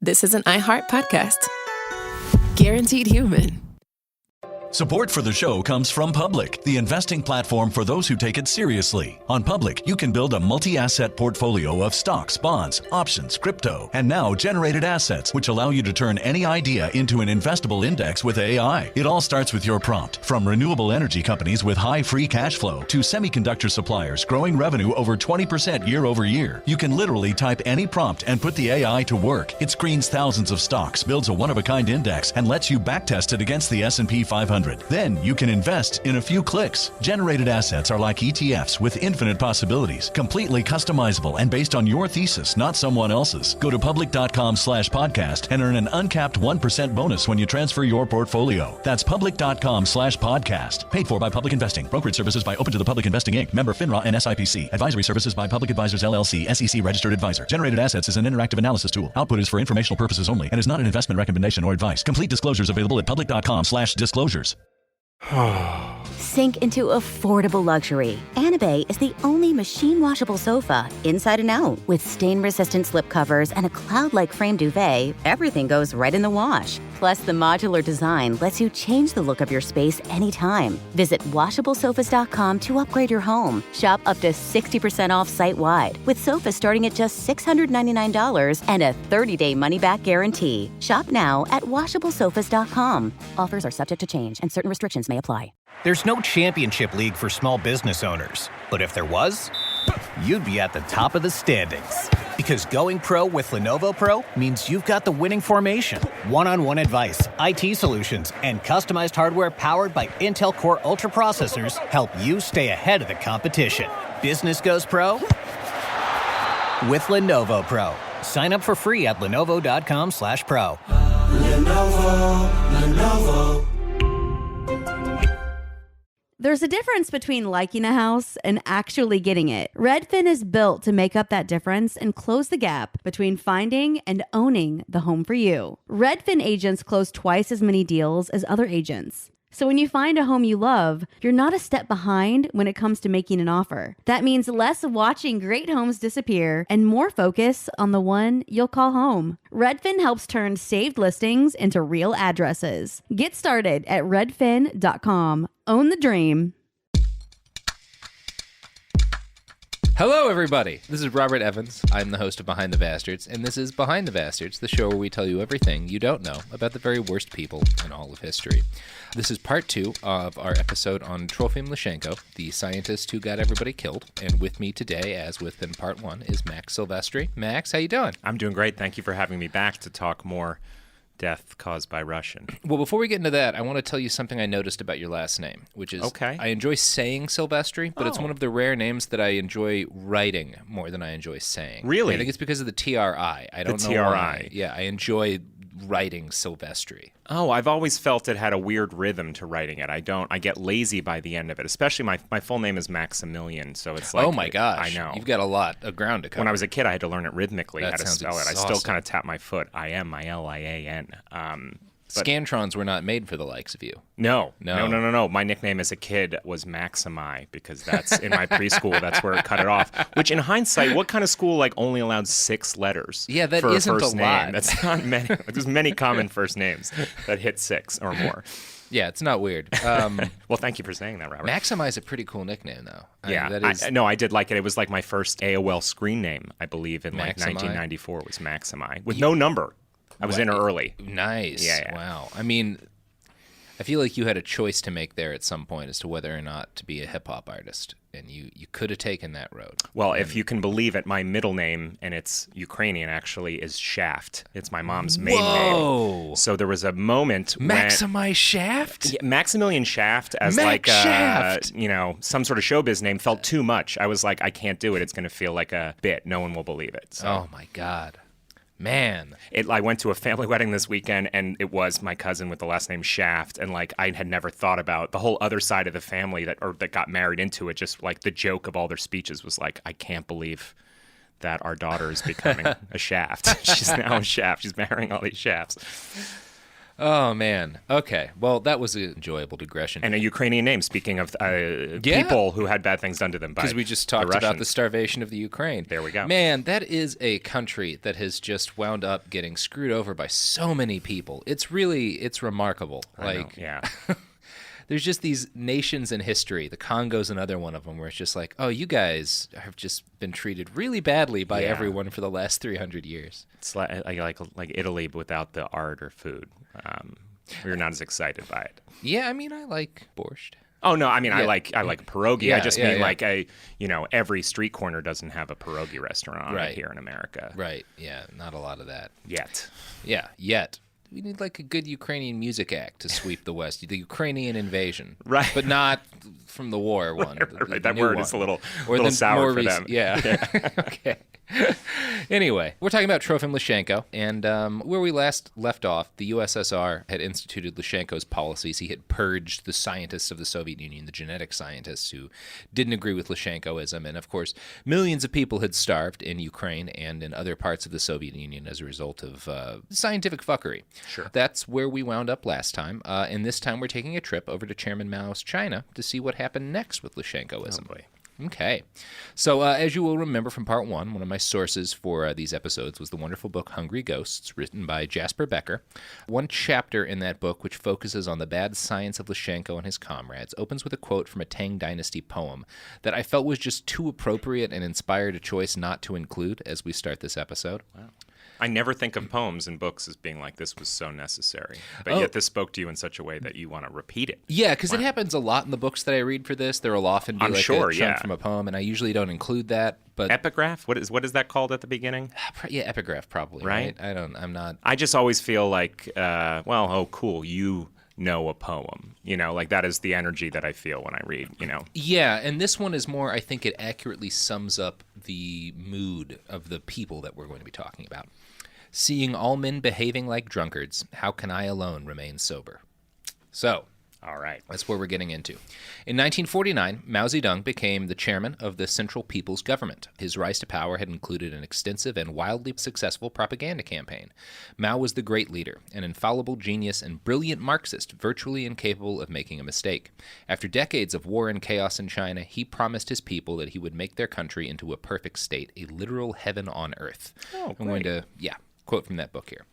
this is an iHeart podcast. Guaranteed human. Support for the show comes from Public, the investing platform for those who take it seriously. On Public, you can build a multi-asset portfolio of stocks, bonds, options, crypto, and now generated assets, which allow you to turn any idea into an investable index with AI. It all starts with your prompt. From renewable energy companies with high free cash flow to semiconductor suppliers growing revenue over 20% year over year, you can literally type any prompt and put the AI to work. It screens thousands of stocks, builds a one-of-a-kind index, and lets you backtest it against the S&P 500. Then you can invest in a few clicks. Generated assets are like ETFs with infinite possibilities, completely customizable and based on your thesis, not someone else's. Go to public.com/podcast and earn an uncapped 1% bonus when you transfer your portfolio. That's public.com/podcast. Paid for by Public Investing. Brokerage services by Open to the Public Investing Inc. Member FINRA and SIPC. Advisory services by Public Advisors LLC, SEC registered advisor. Generated assets is an interactive analysis tool. Output is for informational purposes only and is not an investment recommendation or advice. Complete disclosures available at public.com/disclosures. Sink into affordable luxury. Anabay is the only machine-washable sofa, inside and out. With stain-resistant slip covers and a cloud-like frame duvet, everything goes right in the wash. Plus, the modular design lets you change the look of your space anytime. Visit WashableSofas.com to upgrade your home. Shop up to 60% off site-wide, with sofas starting at just $699 and a 30-day money-back guarantee. Shop now at WashableSofas.com. Offers are subject to change, and certain restrictions may apply. There's no championship league for small business owners, but if there was, you'd be at the top of the standings. Because going pro with Lenovo Pro means you've got the winning formation, one-on-one advice, IT solutions, and customized hardware powered by Intel Core Ultra processors help you stay ahead of the competition. Business goes pro with Lenovo Pro. Sign up for free at lenovo.com/pro. Lenovo. There's a difference between liking a house and actually getting it. Redfin is built to make up that difference and close the gap between finding and owning the home for you. Redfin agents close twice as many deals as other agents. So when you find a home you love, you're not a step behind when it comes to making an offer. That means less watching great homes disappear and more focus on the one you'll call home. Redfin helps turn saved listings into real addresses. Get started at redfin.com. Own the dream. Hello, everybody. This is Robert Evans. I'm the host of Behind the Bastards, and this is Behind the Bastards, the show where we tell you everything you don't know about the very worst people in all of history. This is part 2 of our episode on Trofim Lysenko, the scientist who got everybody killed. And with me today, as within part 1, is Max Silvestri. Max, how you doing? I'm doing great. Thank you for having me back to talk more death caused by Russian. Well, before we get into that, I want to tell you something I noticed about your last name, which is I enjoy saying Silvestri, but it's one of the rare names that I enjoy writing more than I enjoy saying. Really? I think it's because of the TRI. I don't know why. Yeah, I enjoy writing Silvestri. Oh, I've always felt it had a weird rhythm to writing it. I get lazy by the end of it, especially my full name is Maximilian, so it's like... Oh my gosh. I know. You've got a lot of ground to cover. When I was a kid, I had to learn it rhythmically, how to spell it. I still exhausting. kind of tap my foot. I am my Lian. Scantrons were not made for the likes of you. No. My nickname as a kid was Maximi because that's in my preschool. That's where it cut it off. Which, in hindsight, what kind of school only allowed 6 letters? Yeah, that for isn't a first a name? lot. That's not many. There's many common first names that hit 6 or more. Yeah, it's not weird. Well, thank you for saying that, Robert. Maximi is a pretty cool nickname, though. I did like it. It was like my first AOL screen name, I believe, in Maximi? 1994 was Maximi with no number. I was in early. Nice. Yeah. Wow. I mean, I feel like you had a choice to make there at some point as to whether or not to be a hip-hop artist, and you could have taken that road. Well, if you can believe it, my middle name, and it's Ukrainian actually, is Shaft. It's my mom's main name. So there was a moment Maximi Shaft? Yeah, Maximilian Shaft as Shaft. Some sort of showbiz name felt too much. I was like, I can't do it. It's going to feel like a bit. No one will believe it. So. Oh, my God. Man. I went to a family wedding this weekend, and it was my cousin with the last name Shaft, and I had never thought about the whole other side of the family that got married into it. Just the joke of all their speeches was I can't believe that our daughter is becoming a Shaft. She's now a Shaft. She's marrying all these Shafts. Oh, man. Okay. Well, that was an enjoyable digression. And a Ukrainian name, speaking of people who had bad things done to them by because we just talked about the starvation of the Ukraine. There we go. Man, that is a country that has just wound up getting screwed over by so many people. It's remarkable. I know, yeah. There's just these nations in history, the Congo's another one of them, where it's just like, oh, you guys have just been treated really badly by everyone for the last 300 years. It's like Italy, but without the art or food. We're not as excited by it. Yeah, I mean, I like borscht. Oh no, I mean I like pierogi. Yeah, I just mean yeah. like every street corner doesn't have a pierogi restaurant on it here in America. Right. Yeah, not a lot of that. Yet. Yeah, yet. We need like a good Ukrainian music act to sweep the West. The Ukrainian invasion. Right. But not from the war one. Right. That word is a little the sour for them. Yeah. Okay. Anyway, we're talking about Trofim Lysenko, and where we last left off, the USSR had instituted Lysenko's policies. He had purged the scientists of the Soviet Union, the genetic scientists who didn't agree with Lysenkoism, and of course, millions of people had starved in Ukraine and in other parts of the Soviet Union as a result of scientific fuckery. Sure. That's where we wound up last time, and this time we're taking a trip over to Chairman Mao's China to see what happened next with Lysenkoism. Oh boy. Okay. So as you will remember from part one of my sources for these episodes was the wonderful book Hungry Ghosts, written by Jasper Becker. One chapter in that book, which focuses on the bad science of Lysenko and his comrades, opens with a quote from a Tang Dynasty poem that I felt was just too appropriate and inspired a choice not to include as we start this episode. Wow. I never think of poems and books as being like, this was so necessary. But yet this spoke to you in such a way that you want to repeat it. Yeah, because it happens a lot in the books that I read for this. There will often be a chunk from a poem, and I usually don't include that. But epigraph? What is that called at the beginning? Yeah, epigraph probably. Right? I'm not. I just always feel like, cool, you know a poem. Like that is the energy that I feel when I read, Yeah, and this one is more, I think it accurately sums up the mood of the people that we're going to be talking about. Seeing all men behaving like drunkards, how can I alone remain sober? So, all right, that's where we're getting into. In 1949, Mao Zedong became the chairman of the Central People's Government. His rise to power had included an extensive and wildly successful propaganda campaign. Mao was the great leader, an infallible genius and brilliant Marxist, virtually incapable of making a mistake. After decades of war and chaos in China, he promised his people that he would make their country into a perfect state, a literal heaven on earth. Oh, great. I'm going to, quote from that book here.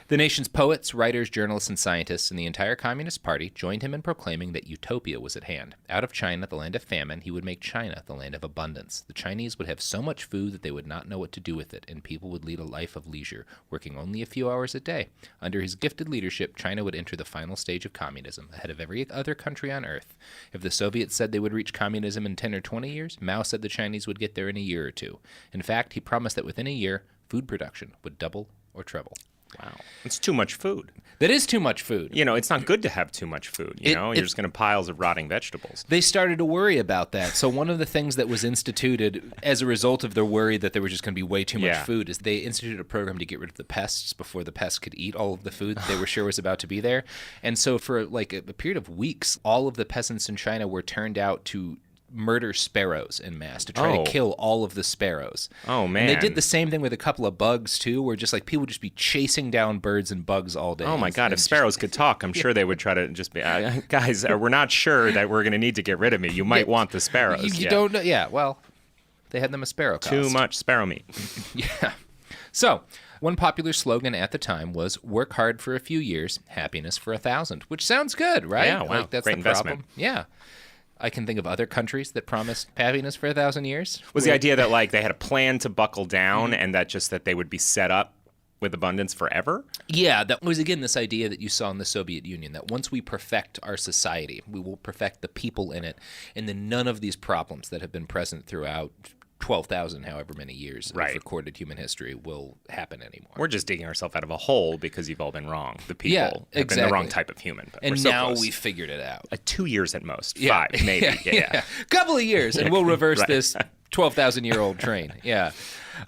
The nation's poets, writers, journalists, and scientists, and the entire Communist Party joined him in proclaiming that utopia was at hand. Out of China, the land of famine, he would make China the land of abundance. The Chinese would have so much food that they would not know what to do with it, and people would lead a life of leisure, working only a few hours a day. Under his gifted leadership, China would enter the final stage of communism, ahead of every other country on earth. If the Soviets said they would reach communism in 10 or 20 years, Mao said the Chinese would get there in a year or two. In fact, he promised that within a year, food production would double or treble. Wow. It's too much food. That is too much food. It's not good to have too much food. You're just going to piles of rotting vegetables. They started to worry about that. So one of the things that was instituted as a result of their worry that there was just going to be way too much food is they instituted a program to get rid of the pests before the pests could eat all of the food that they were sure was about to be there. And so for like a period of weeks, all of the peasants in China were turned out to murder sparrows en masse, to try to kill all of the sparrows. Oh, man. And they did the same thing with a couple of bugs, too, where just like people would just be chasing down birds and bugs all day. Oh, my God. If sparrows could talk, I'm sure they would try to just be, guys, we're not sure that we're going to need to get rid of me. You might want the sparrows. You don't know. Yeah, well, they had them a sparrow cost. Too much sparrow meat. Yeah. So, one popular slogan at the time was "Work hard for a few years, happiness for 1,000," which sounds good, right? Yeah, wow. Like, that's great the investment. problem. Yeah. I can think of other countries that promised happiness for 1,000 years. Was the idea that like they had a plan to buckle down and that they would be set up with abundance forever? Yeah, that was, again, this idea that you saw in the Soviet Union, that once we perfect our society, we will perfect the people in it, and then none of these problems that have been present throughout 12,000 however many years of recorded human history will happen anymore. We're just digging ourselves out of a hole because you've all been wrong. The people have been the wrong type of human. But and we're so now close. we figured it out. 2 years at most. 5, maybe. Yeah. Couple of years, and we'll reverse this 12,000-year-old train. Yeah.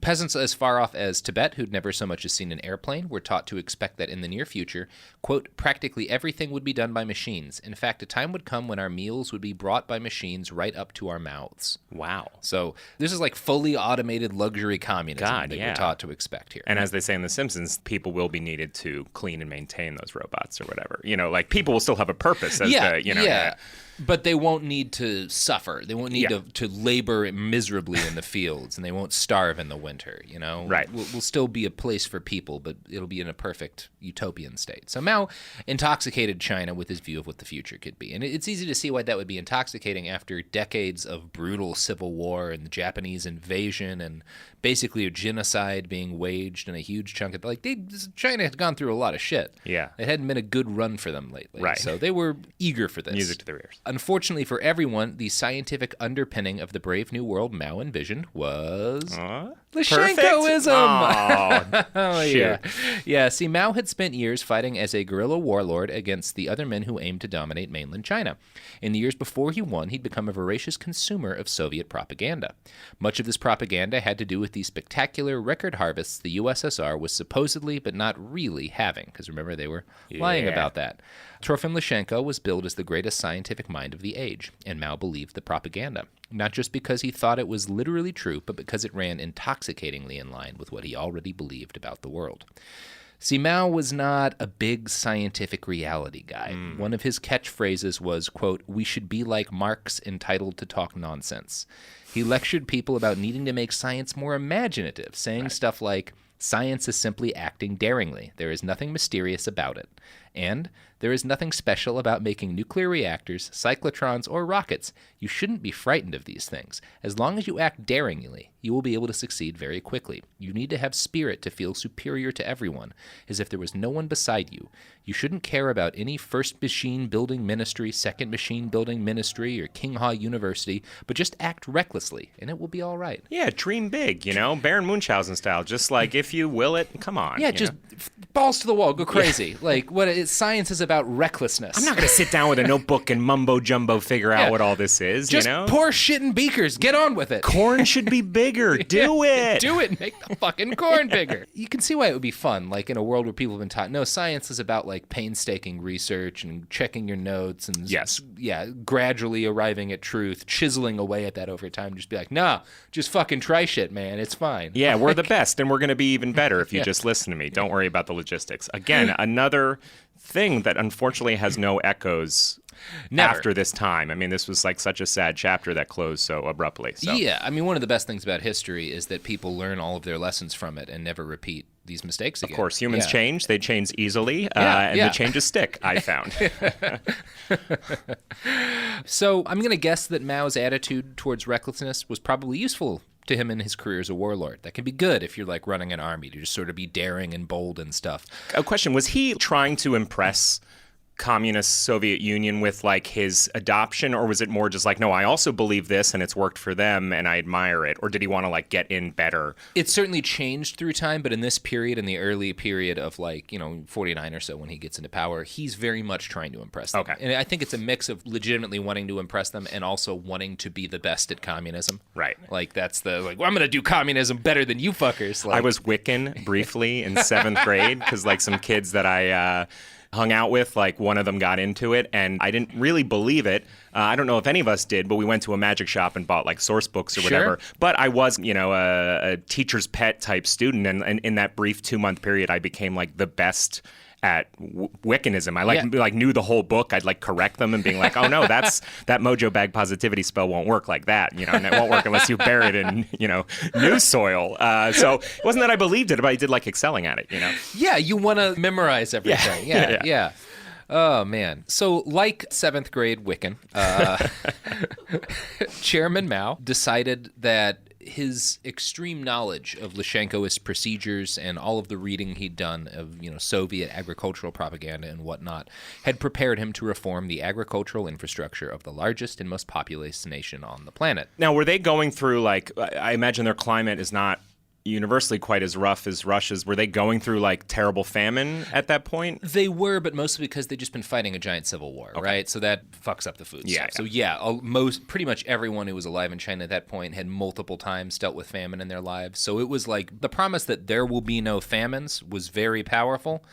Peasants as far off as Tibet, who'd never so much as seen an airplane, were taught to expect that in the near future, quote, practically everything would be done by machines. In fact, a time would come when our meals would be brought by machines right up to our mouths. Wow. So this is like fully automated luxury communism that we're taught to expect here. And as they say in The Simpsons, people will be needed to clean and maintain those robots or whatever. Like people will still have a purpose as But they won't need to suffer. They won't need to labor miserably in the fields, and they won't starve in the winter, Right. We'll still be a place for people, but it'll be in a perfect utopian state. So Mao intoxicated China with his view of what the future could be. And it's easy to see why that would be intoxicating after decades of brutal civil war and the Japanese invasion and basically a genocide being waged in a huge chunk of China had gone through a lot of shit. Yeah. It hadn't been a good run for them lately. Right. So they were eager for this. Music to their ears. Unfortunately for everyone, the scientific underpinning of the Brave New World Mao envisioned was Lysenkoism. Oh, yeah. Yeah, see, Mao had spent years fighting as a guerrilla warlord against the other men who aimed to dominate mainland China. In the years before he won, he'd become a voracious consumer of Soviet propaganda. Much of this propaganda had to do with the spectacular record harvests the USSR was supposedly but not really having, because remember, they were lying about that. Trofim Lysenko was billed as the greatest scientific mind of the age, and Mao believed the propaganda. Not just because he thought it was literally true, but because it ran intoxicatingly in line with what he already believed about the world. See, Mao was not a big scientific reality guy. One of his catchphrases was, quote, "We should be like Marx, entitled to talk nonsense." He lectured people about needing to make science more imaginative, saying stuff like, "Science is simply acting daringly. There is nothing mysterious about it." And there is nothing special about making nuclear reactors, cyclotrons, or rockets. You shouldn't be frightened of these things. As long as you act daringly, you will be able to succeed very quickly. You need to have spirit to feel superior to everyone, as if there was no one beside you. You shouldn't care about any first machine building ministry, second machine building ministry, or Tsinghua University, but just act recklessly, and it will be all right. Yeah, dream big, Baron Munchausen style. Just like, if you will it, come on. Yeah, just balls to the wall, go crazy. Like, science is about recklessness. I'm not going to sit down with a notebook and mumbo-jumbo figure out what all this is, just pour shit in beakers. Get on with it. Corn should be bigger. Do it. Do it. Make the fucking corn bigger. You can see why it would be fun, like in a world where people have been taught, no, science is about like painstaking research and checking your notes and gradually arriving at truth, chiseling away at that over time. Just be like, nah, just fucking try shit, man. It's fine. Yeah, we're the best, and we're going to be even better if you just listen to me. Don't worry about the logistics. Again, another thing that unfortunately has no echoes after this time. I mean, this was like such a sad chapter that closed so abruptly. So. Yeah, I mean, one of the best things about history is that people learn all of their lessons from it and never repeat these mistakes again. Of course, humans change. They change easily, and the changes stick, I found. So I'm going to guess that Mao's attitude towards recklessness was probably useful to him in his career as a warlord. That can be good if you're like running an army, to just sort of be daring and bold and stuff. A question, was he trying to impress communist Soviet Union with like his adoption, or was it more just like, no, I also believe this and it's worked for them and I admire it? Or did he want to like get in better? It certainly changed through time, but in this period, in the early period of 49 or so when he gets into power, he's very much trying to impress them. Okay. And I think it's a mix of legitimately wanting to impress them and also wanting to be the best at communism. Right. Like that's I'm going to do communism better than you fuckers. I was Wiccan briefly in 7th grade because like some kids that I hung out with, like one of them got into it, and I didn't really believe it. I don't know if any of us did, but we went to a magic shop and bought like source books or whatever. But I was, a teacher's pet type student, and in that brief 2-month period, I became like the best at Wiccanism. I like knew the whole book. I'd like correct them and being like, oh no, that mojo bag positivity spell won't work like that. And it won't work unless you bury it in, new soil. So it wasn't that I believed it, but I did like excelling at it, Yeah, you want to memorize everything. Yeah. Oh, man. So like 7th grade Wiccan, Chairman Mao decided that his extreme knowledge of Lysenkoist procedures and all of the reading he'd done of, Soviet agricultural propaganda and whatnot had prepared him to reform the agricultural infrastructure of the largest and most populous nation on the planet. Now, were they going through, like, I imagine their climate is not universally quite as rough as Russia's. Were they going through like terrible famine at that point? They were, but mostly because they'd just been fighting a giant civil war, right? So that fucks up the food stuff. So pretty much everyone who was alive in China at that point had multiple times dealt with famine in their lives. So it was like the promise that there will be no famines was very powerful.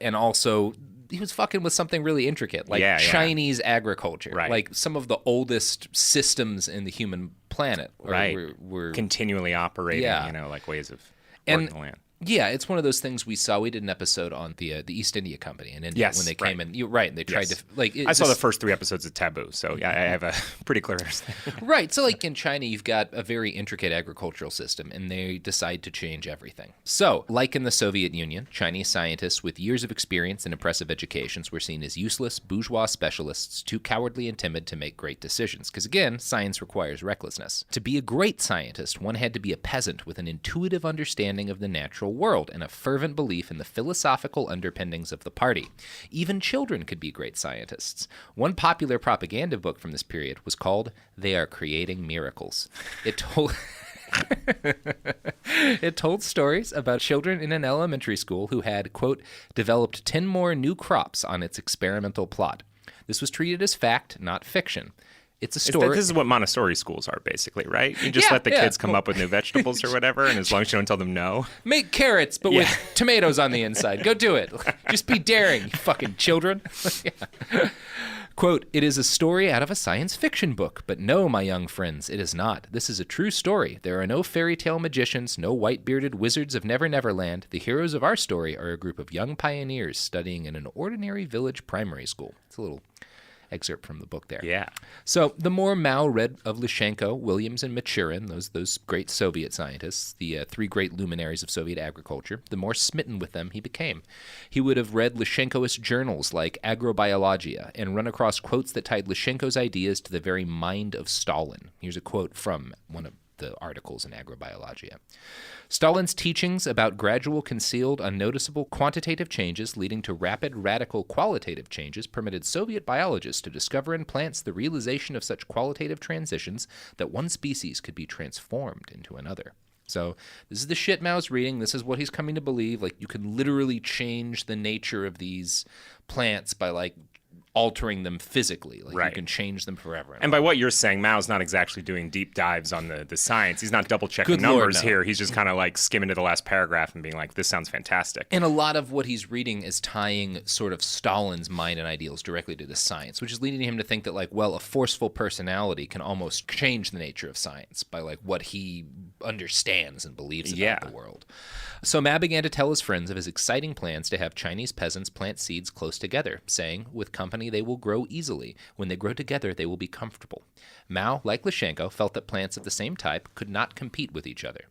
And also, he was fucking with something really intricate, like Chinese agriculture. Right. Like some of the oldest systems in the human planet were continually operating, like ways of working the land. Yeah, it's one of those things we saw. We did an episode on the East India Company in India when they came in. And they tried to I saw the first 3 episodes of Taboo, so I have a pretty clear understanding. Right, so like in China, you've got a very intricate agricultural system, and they decide to change everything. So, like in the Soviet Union, Chinese scientists with years of experience and impressive educations were seen as useless, bourgeois specialists, too cowardly and timid to make great decisions. Because again, science requires recklessness. To be a great scientist, one had to be a peasant with an intuitive understanding of the natural world and a fervent belief in the philosophical underpinnings of the party. Even children could be great scientists. One popular propaganda book from this period was called They Are Creating Miracles. It told stories about children in an elementary school who had, quote, developed 10 more new crops on its experimental plot. This was treated as fact, not fiction. It's a story. This is what Montessori schools are, basically, right? You just let the kids come up with new vegetables or whatever, and as long as you don't tell them no. Make carrots, but with tomatoes on the inside. Go do it. Just be daring, you fucking children. Quote, it is a story out of a science fiction book, but no, my young friends, it is not. This is a true story. There are no fairy tale magicians, no white-bearded wizards of Never Never Land. The heroes of our story are a group of young pioneers studying in an ordinary village primary school. It's a little excerpt from the book there. Yeah. So the more Mao read of Lysenko, Williams, and Maturin, those great Soviet scientists, the 3 great luminaries of Soviet agriculture, the more smitten with them he became. He would have read Lysenkoist journals like Agrobiologia and run across quotes that tied Lysenko's ideas to the very mind of Stalin. Here's a quote from one of the articles in Agrobiologia. Stalin's teachings about gradual, concealed, unnoticeable quantitative changes leading to rapid, radical qualitative changes permitted Soviet biologists to discover in plants the realization of such qualitative transitions that one species could be transformed into another. So this is the shit Mao's reading. This is what he's coming to believe. Like, you can literally change the nature of these plants by, like, altering them physically. Like, you can change them forever. And by what you're saying, Mao's not exactly doing deep dives on the science. He's not double-checking numbers here. He's just kind of like skimming to the last paragraph and being like, this sounds fantastic. And a lot of what he's reading is tying sort of Stalin's mind and ideals directly to the science, which is leading him to think that, like, well, a forceful personality can almost change the nature of science by, like, what he understands and believes about the world. So Mao began to tell his friends of his exciting plans to have Chinese peasants plant seeds close together, saying, with company they will grow easily. When they grow together, they will be comfortable. Mao, like Lysenko, felt that plants of the same type could not compete with each other.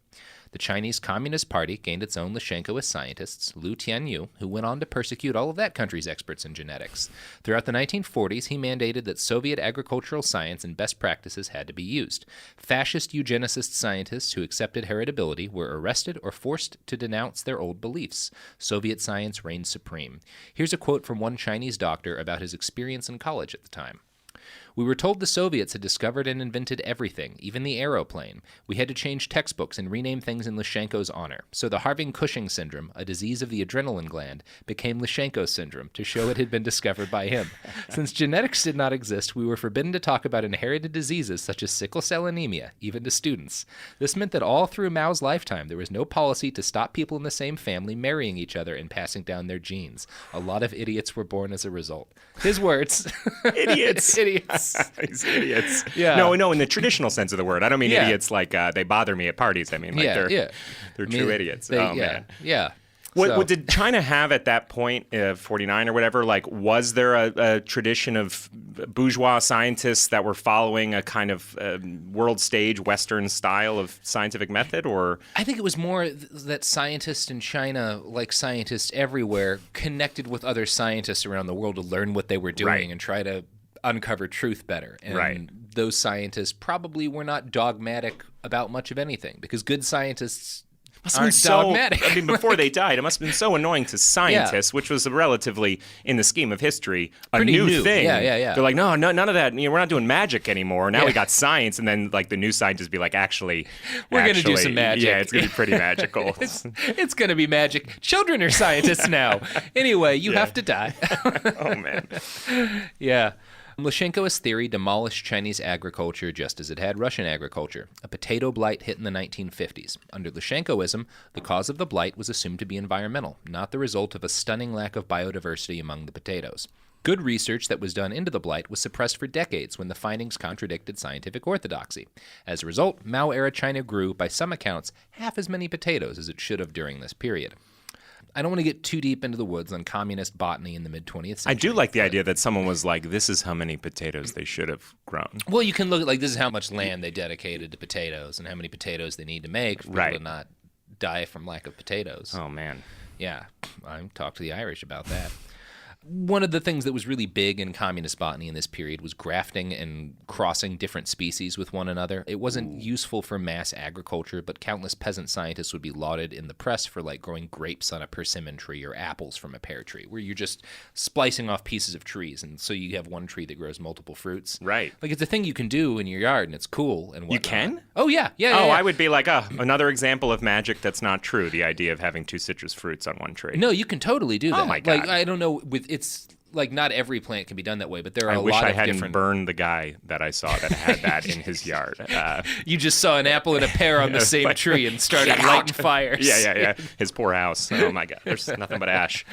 The Chinese Communist Party gained its own Lysenkoist scientists, Liu Tianyu, who went on to persecute all of that country's experts in genetics. Throughout the 1940s, he mandated that Soviet agricultural science and best practices had to be used. Fascist eugenicist scientists who accepted heritability were arrested or forced to denounce their old beliefs. Soviet science reigned supreme. Here's a quote from one Chinese doctor about his experience in college at the time. We were told the Soviets had discovered and invented everything, even the aeroplane. We had to change textbooks and rename things in Lysenko's honor. So the Harving-Cushing syndrome, a disease of the adrenaline gland, became Lysenko syndrome to show it had been discovered by him. Since genetics did not exist, we were forbidden to talk about inherited diseases such as sickle cell anemia, even to students. This meant that all through Mao's lifetime, there was no policy to stop people in the same family marrying each other and passing down their genes. A lot of idiots were born as a result. His words. Idiots. Idiots. These idiots. Yeah. No, in the traditional sense of the word. I don't mean idiots like they bother me at parties. I mean, like they're true idiots. Man. Yeah. What did China have at that point, 49 or whatever? Like, was there a tradition of bourgeois scientists that were following a kind of world stage Western style of scientific method, or? I think it was more that scientists in China, like scientists everywhere, connected with other scientists around the world to learn what they were doing and try to uncover truth better. And those scientists probably were not dogmatic about much of anything, because good scientists aren't dogmatic. I mean, before they died, it must have been so annoying to scientists, which was relatively, in the scheme of history, a Pretty new new. thing. Yeah. They're like, no, none of that. We're not doing magic anymore. Now we got science, and then like the new scientists be like, actually, we're going to do some magic. Yeah, it's going to be pretty magical. It's going to be magic. Children are scientists now. Anyway, you have to die. Oh man. Yeah. Lysenko's theory demolished Chinese agriculture just as it had Russian agriculture. A potato blight hit in the 1950s. Under Lysenkoism, the cause of the blight was assumed to be environmental, not the result of a stunning lack of biodiversity among the potatoes. Good research that was done into the blight was suppressed for decades when the findings contradicted scientific orthodoxy. As a result, Mao-era China grew, by some accounts, half as many potatoes as it should have during this period. I don't want to get too deep into the woods on communist botany in the mid-20th century. I do like the idea that someone was like, this is how many potatoes they should have grown. Well, you can look at, like, this is how much land they dedicated to potatoes and how many potatoes they need to make for people to not die from lack of potatoes. Oh, man. Yeah, I talked to the Irish about that. One of the things that was really big in communist botany in this period was grafting and crossing different species with one another. It wasn't useful for mass agriculture, but countless peasant scientists would be lauded in the press for like growing grapes on a persimmon tree or apples from a pear tree, where you're just splicing off pieces of trees, and so you have one tree that grows multiple fruits. Right. Like, it's a thing you can do in your yard, and it's cool and whatnot. You can? Oh, yeah. Oh, I would be like, another example of magic that's not true, the idea of having two citrus fruits on one tree. No, you can totally do that. Oh, my God. Like, I don't know, it's like not every plant can be done that way, but there are a lot of different... I wish I hadn't burned the guy that I saw that had that in his yard. You just saw an apple and a pear on the same tree and started lighting fires. Yeah. His poor house. Oh, my God. There's nothing but ash.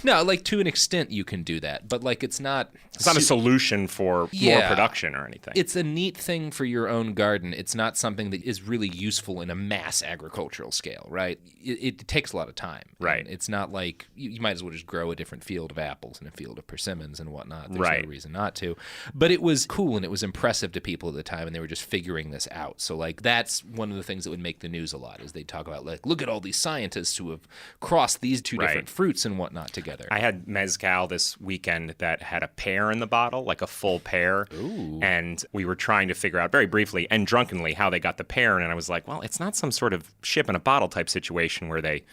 No, like, to an extent you can do that, but like it's not... It's not a solution for more production or anything. It's a neat thing for your own garden. It's not something that is really useful in a mass agricultural scale, right? It takes a lot of time. Right. And it's not like... You might as well just grow a different field of apples and a field of persimmons and whatnot. There's no reason not to. But it was cool and it was impressive to people at the time, and they were just figuring this out. So, like, that's one of the things that would make the news a lot, is they talk about, like, look at all these scientists who have crossed these two different fruits and whatnot together. I had mezcal this weekend that had a pear in the bottle, like a full pear. Ooh. And we were trying to figure out very briefly and drunkenly how they got the pear. And I was like, well, it's not some sort of ship in a bottle type situation where they,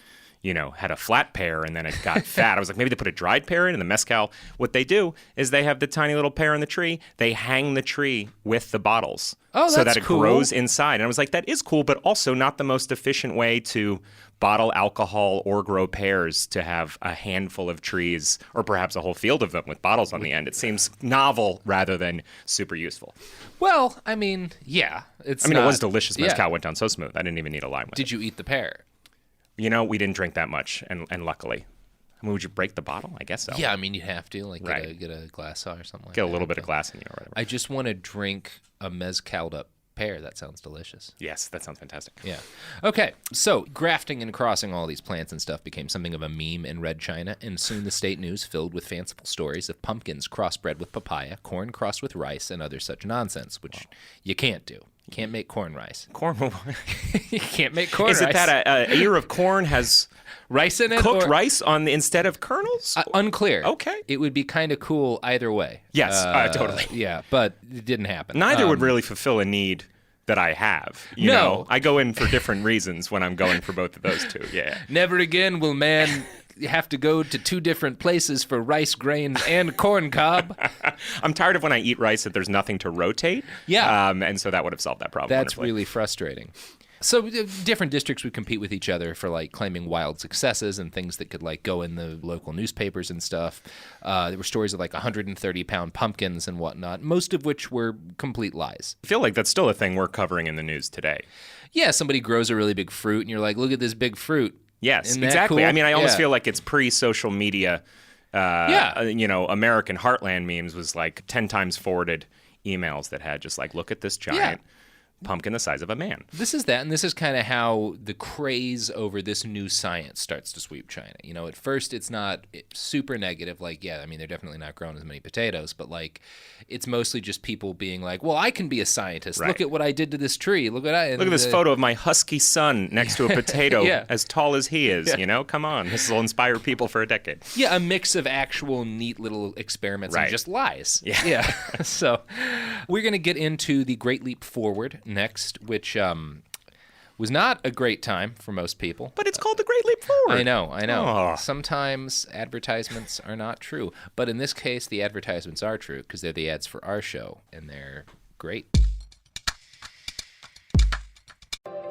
had a flat pear and then it got fat. I was like, maybe they put a dried pear in the mezcal. What they do is they have the tiny little pear in the tree. They hang the tree with the bottles so that it grows inside. And I was like, that is cool, but also not the most efficient way to bottle alcohol or grow pears, to have a handful of trees or perhaps a whole field of them with bottles on the end. It seems novel rather than super useful. Well, I mean, yeah. It was delicious. Mezcal went down so smooth. I didn't even need a lime with it. Did you eat the pear? We didn't drink that much, and luckily. I mean, would you break the bottle? I guess so. Yeah, I mean, you'd have to, like, get a glass saw or something like that. Get a little bit of glass in you or whatever. I just want to drink a mezcaled up pear. That sounds delicious. Yes, that sounds fantastic. Yeah. Okay, so grafting and crossing all these plants and stuff became something of a meme in Red China, and soon the state news filled with fanciful stories of pumpkins crossbred with papaya, corn crossed with rice, and other such nonsense, which you can't do. You can't make corn rice. You can't make corn rice. Is it that a ear of corn has rice in it? Cooked rice instead of kernels? Unclear. Okay. It would be kind of cool either way. Yes, totally. Yeah, but it didn't happen. Neither would really fulfill a need that I have. You know, I go in for different reasons when I'm going for both of those two. Yeah. Never again will man have to go to two different places for rice grains and corn cob. I'm tired of when I eat rice that there's nothing to rotate. Yeah. And so that would have solved that problem. That's really frustrating. So different districts would compete with each other for, like, claiming wild successes and things that could, like, go in the local newspapers and stuff. There were stories of, like, 130-pound pumpkins and whatnot, most of which were complete lies. I feel like that's still a thing we're covering in the news today. Yeah, somebody grows a really big fruit, and you're like, look at this big fruit. Yes, exactly. Cool? I mean, I almost feel like it's pre-social media. American Heartland memes was like 10 times forwarded emails that had just like, look at this giant pumpkin the size of a man. This is that, and this is kind of how the craze over this new science starts to sweep China. You know, at first it's not super negative, like, yeah, I mean, they're definitely not growing as many potatoes, but, like, it's mostly just people being like, well, I can be a scientist. Right. Look at what I did to this tree. Look at this photo of my husky son next to a potato as tall as he is, Come on. This will inspire people for a decade. Yeah, a mix of actual neat little experiments and just lies. Yeah. So we're going to get into the Great Leap Forward next, which was not a great time for most people. But it's called The Great Leap Forward. I know. Oh. Sometimes advertisements are not true. But in this case, the advertisements are true because they're the ads for our show, and they're great.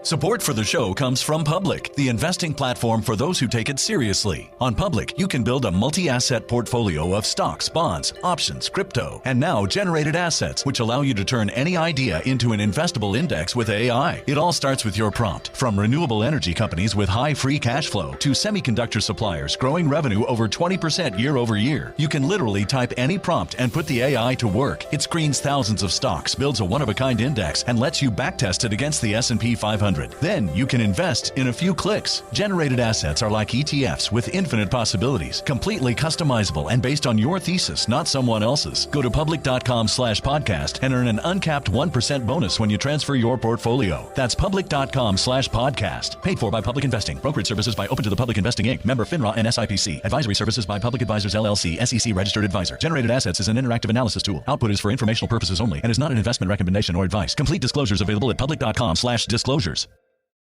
Support for the show comes from Public, the investing platform for those who take it seriously. On Public, you can build a multi-asset portfolio of stocks, bonds, options, crypto, and now generated assets, which allow you to turn any idea into an investable index with AI. It all starts with your prompt. From renewable energy companies with high free cash flow to semiconductor suppliers growing revenue over 20% year over year, you can literally type any prompt and put the AI to work. It screens thousands of stocks, builds a one-of-a-kind index, and lets you backtest it against the S&P 500. Then you can invest in a few clicks. Generated assets are like ETFs with infinite possibilities, completely customizable and based on your thesis, not someone else's. Go to public.com/podcast and earn an uncapped 1% bonus when you transfer your portfolio. That's public.com/podcast. Paid for by Public Investing. Brokerage services by Open to the Public Investing Inc. Member FINRA and SIPC. Advisory services by Public Advisors LLC, SEC registered advisor. Generated assets is an interactive analysis tool. Output is for informational purposes only and is not an investment recommendation or advice. Complete disclosures available at public.com/disclosures.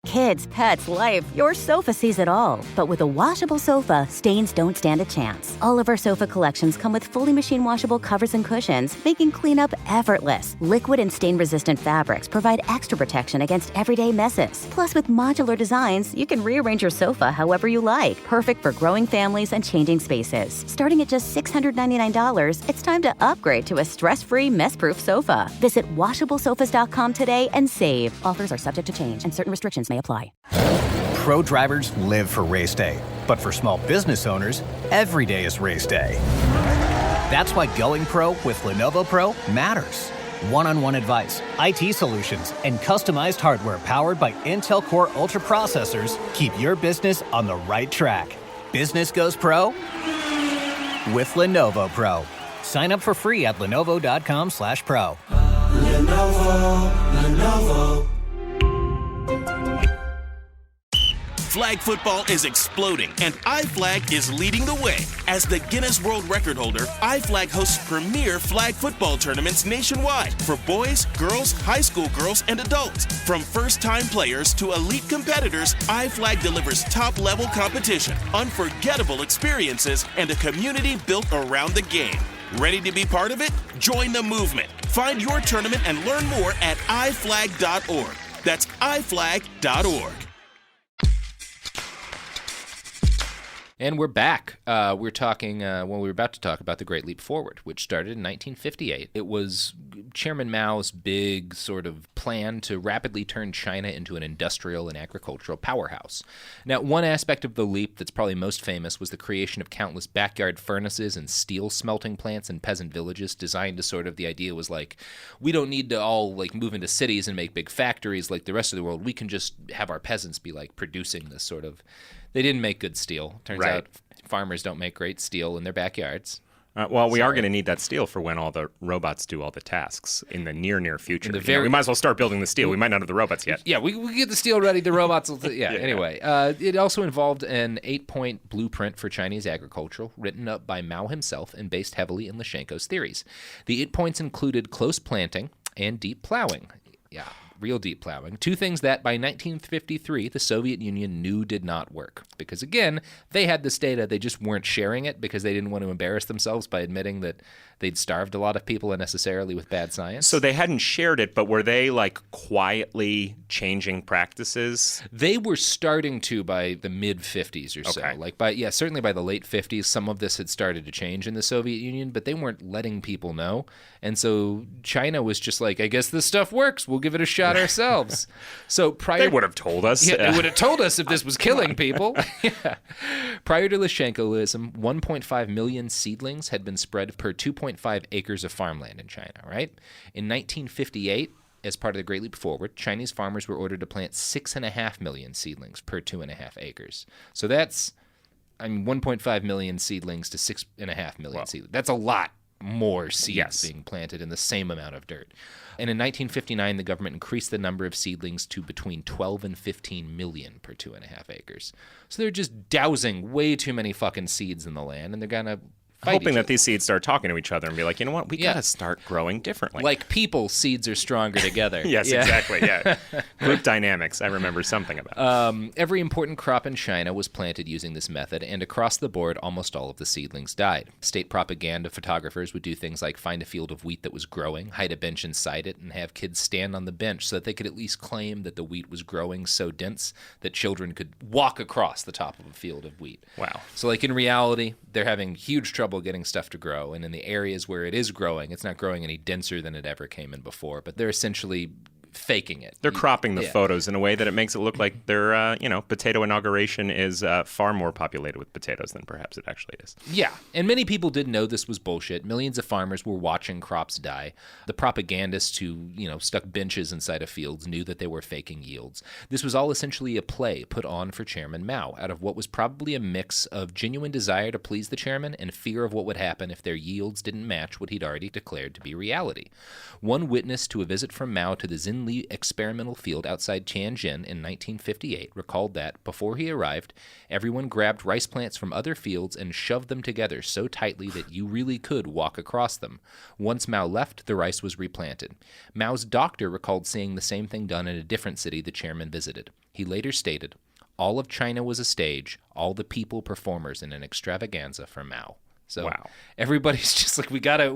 Kids, pets, life, your sofa sees it all. But with a washable sofa, stains don't stand a chance. All of our sofa collections come with fully machine washable covers and cushions, making cleanup effortless. Liquid and stain-resistant fabrics provide extra protection against everyday messes. Plus, with modular designs, you can rearrange your sofa however you like. Perfect for growing families and changing spaces. Starting at just $699, it's time to upgrade to a stress-free, mess-proof sofa. Visit washablesofas.com today and save. Offers are subject to change and certain restrictions may apply. Pro drivers live for race day, but for small business owners, every day is race day. That's why going pro with Lenovo Pro matters. One-on-one advice, IT solutions, and customized hardware powered by Intel Core Ultra processors keep your business on the right track. Business goes pro with Lenovo Pro. Sign up for free at lenovo.com/pro. Lenovo. Flag football is exploding, and iFlag is leading the way. As the Guinness World Record holder, iFlag hosts premier flag football tournaments nationwide for boys, girls, high school girls, and adults. From first-time players to elite competitors, iFlag delivers top-level competition, unforgettable experiences, and a community built around the game. Ready to be part of it? Join the movement. Find your tournament and learn more at iflag.org. That's iflag.org. And we're back. We're talking, we were about to talk about the Great Leap Forward, which started in 1958. It was Chairman Mao's big sort of plan to rapidly turn China into an industrial and agricultural powerhouse. Now, one aspect of the leap that's probably most famous was the creation of countless backyard furnaces and steel smelting plants in peasant villages, designed to sort of, the idea was like, we don't need to all like move into cities and make big factories like the rest of the world. We can just have our peasants be like producing this sort of. They didn't make good steel. Turns out farmers don't make great steel in their backyards. Well, we are going to need that steel for when all the robots do all the tasks in the near future. We might as well start building the steel. We might not have the robots yet. Yeah, we get the steel ready. The robots will... Anyway, it also involved an 8-point blueprint for Chinese agriculture written up by Mao himself and based heavily in Lysenko's theories. The 8 points included close planting and deep plowing. Yeah, real deep plowing. Two things that by 1953 the Soviet Union knew did not work. Because again, they had this data, they just weren't sharing it because they didn't want to embarrass themselves by admitting that they'd starved a lot of people unnecessarily with bad science. So they hadn't shared it, but were they like quietly changing practices? They were starting to by the mid-50s or so. Certainly by the late 50s, some of this had started to change in the Soviet Union, but they weren't letting people know. And so China was just like, I guess this stuff works. We'll give it a shot ourselves. So they would have told us. Yeah, they would have told us if this was killing people. Yeah. Prior to Lysenkoism, 1.5 million seedlings had been spread per 2.5 acres of farmland in China, right? In 1958, as part of the Great Leap Forward, Chinese farmers were ordered to plant 6.5 million seedlings per 2.5 acres. So that's, 1.5 million seedlings to 6.5 million seedlings. That's a lot more seeds being planted in the same amount of dirt. And in 1959, the government increased the number of seedlings to between 12 and 15 million per 2.5 acres. So they're just dousing way too many fucking seeds in the land, and they're gonna fight Hoping each that other. these seeds start talking to each other and be like, you know what, we Yeah. got to start growing differently. Like people, seeds are stronger together. Yes, exactly, yeah. Group dynamics, I remember something about. Every important crop in China was planted using this method, and across the board, almost all of the seedlings died. State propaganda photographers would do things like find a field of wheat that was growing, hide a bench inside it, and have kids stand on the bench so that they could at least claim that the wheat was growing so dense that children could walk across the top of a field of wheat. Wow. So, like, in reality, they're having huge trouble getting stuff to grow, and in the areas where it is growing, it's not growing any denser than it ever came in before, but they're essentially faking it. They're cropping the Yeah. photos in a way that it makes it look like their, potato inauguration is far more populated with potatoes than perhaps it actually is. Yeah, and many people didn't know this was bullshit. Millions of farmers were watching crops die. The propagandists who, stuck benches inside of fields knew that they were faking yields. This was all essentially a play put on for Chairman Mao out of what was probably a mix of genuine desire to please the chairman and fear of what would happen if their yields didn't match what he'd already declared to be reality. One witness to a visit from Mao to the Xinli experimental field outside Tianjin in 1958 recalled that, before he arrived, everyone grabbed rice plants from other fields and shoved them together so tightly that you really could walk across them. Once Mao left, the rice was replanted. Mao's doctor recalled seeing the same thing done in a different city the chairman visited. He later stated, "All of China was a stage, all the people performers in an extravaganza for Mao." So Wow. Everybody's just like, we gotta,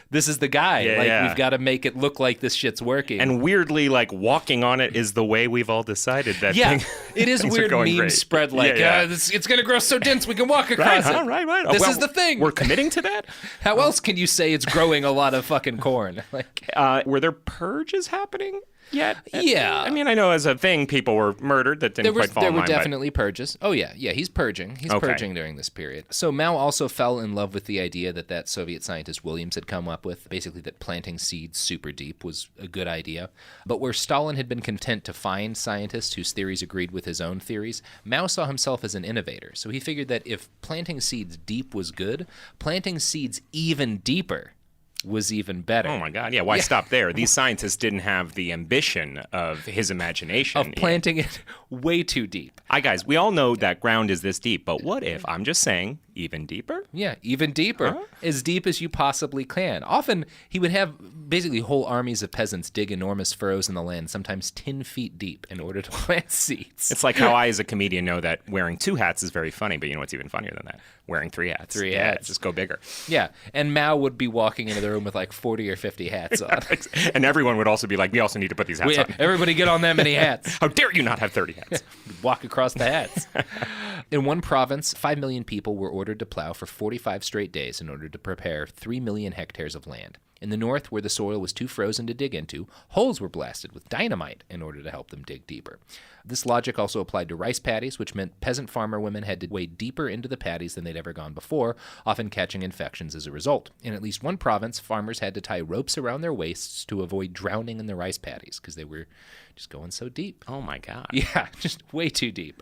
this is the guy. Yeah. We've got to make it look like this shit's working. And weirdly, walking on it is the way we've all decided that yeah, thing, it is things are weird going meme great. spread It's it's going to grow so dense we can walk across it. Right. This is the thing. We're committing to that? How else can you say it's growing a lot of fucking corn? Were there purges happening yet? Yeah. I mean, I know as a thing, people were murdered that didn't quite fall there in were line, but- definitely purges. Oh yeah, he's purging. He's Okay. purging during this period. So Mao also fell in love with the idea that Soviet scientist Williams had come up with, basically that planting seeds super deep was a good idea. But where Stalin had been content to find scientists whose theories agreed with his own theories, Mao saw himself as an innovator. So he figured that if planting seeds deep was good, planting seeds even deeper was even better. Oh my God! Yeah, why stop there? These scientists didn't have the ambition of his imagination Of planting it way too deep. Guys, we all know that ground is this deep, but what if, I'm just saying, even deeper? Yeah, even deeper. As deep as you possibly can. Often, he would have basically whole armies of peasants dig enormous furrows in the land, sometimes 10 feet deep, in order to plant seeds. It's like how I, as a comedian, know that wearing 2 hats is very funny, but you know what's even funnier than that? Wearing 3 hats. 3 Yeah, hats. just go bigger. Yeah, and Mao would be walking into the room with 40 or 50 hats on. And everyone would also be like, we also need to put these hats on. Everybody get on that many hats. How dare you not have 30 hats? Walk across the hats. In one province, 5 million people were ordered to plow for 45 straight days in order to prepare 3 million hectares of land. In the north, where the soil was too frozen to dig into, holes were blasted with dynamite in order to help them dig deeper. This logic also applied to rice paddies, which meant peasant farmer women had to wade deeper into the paddies than they'd ever gone before, often catching infections as a result. In at least one province, farmers had to tie ropes around their waists to avoid drowning in the rice paddies because they were just going so deep. Oh my God. Yeah, just way too deep.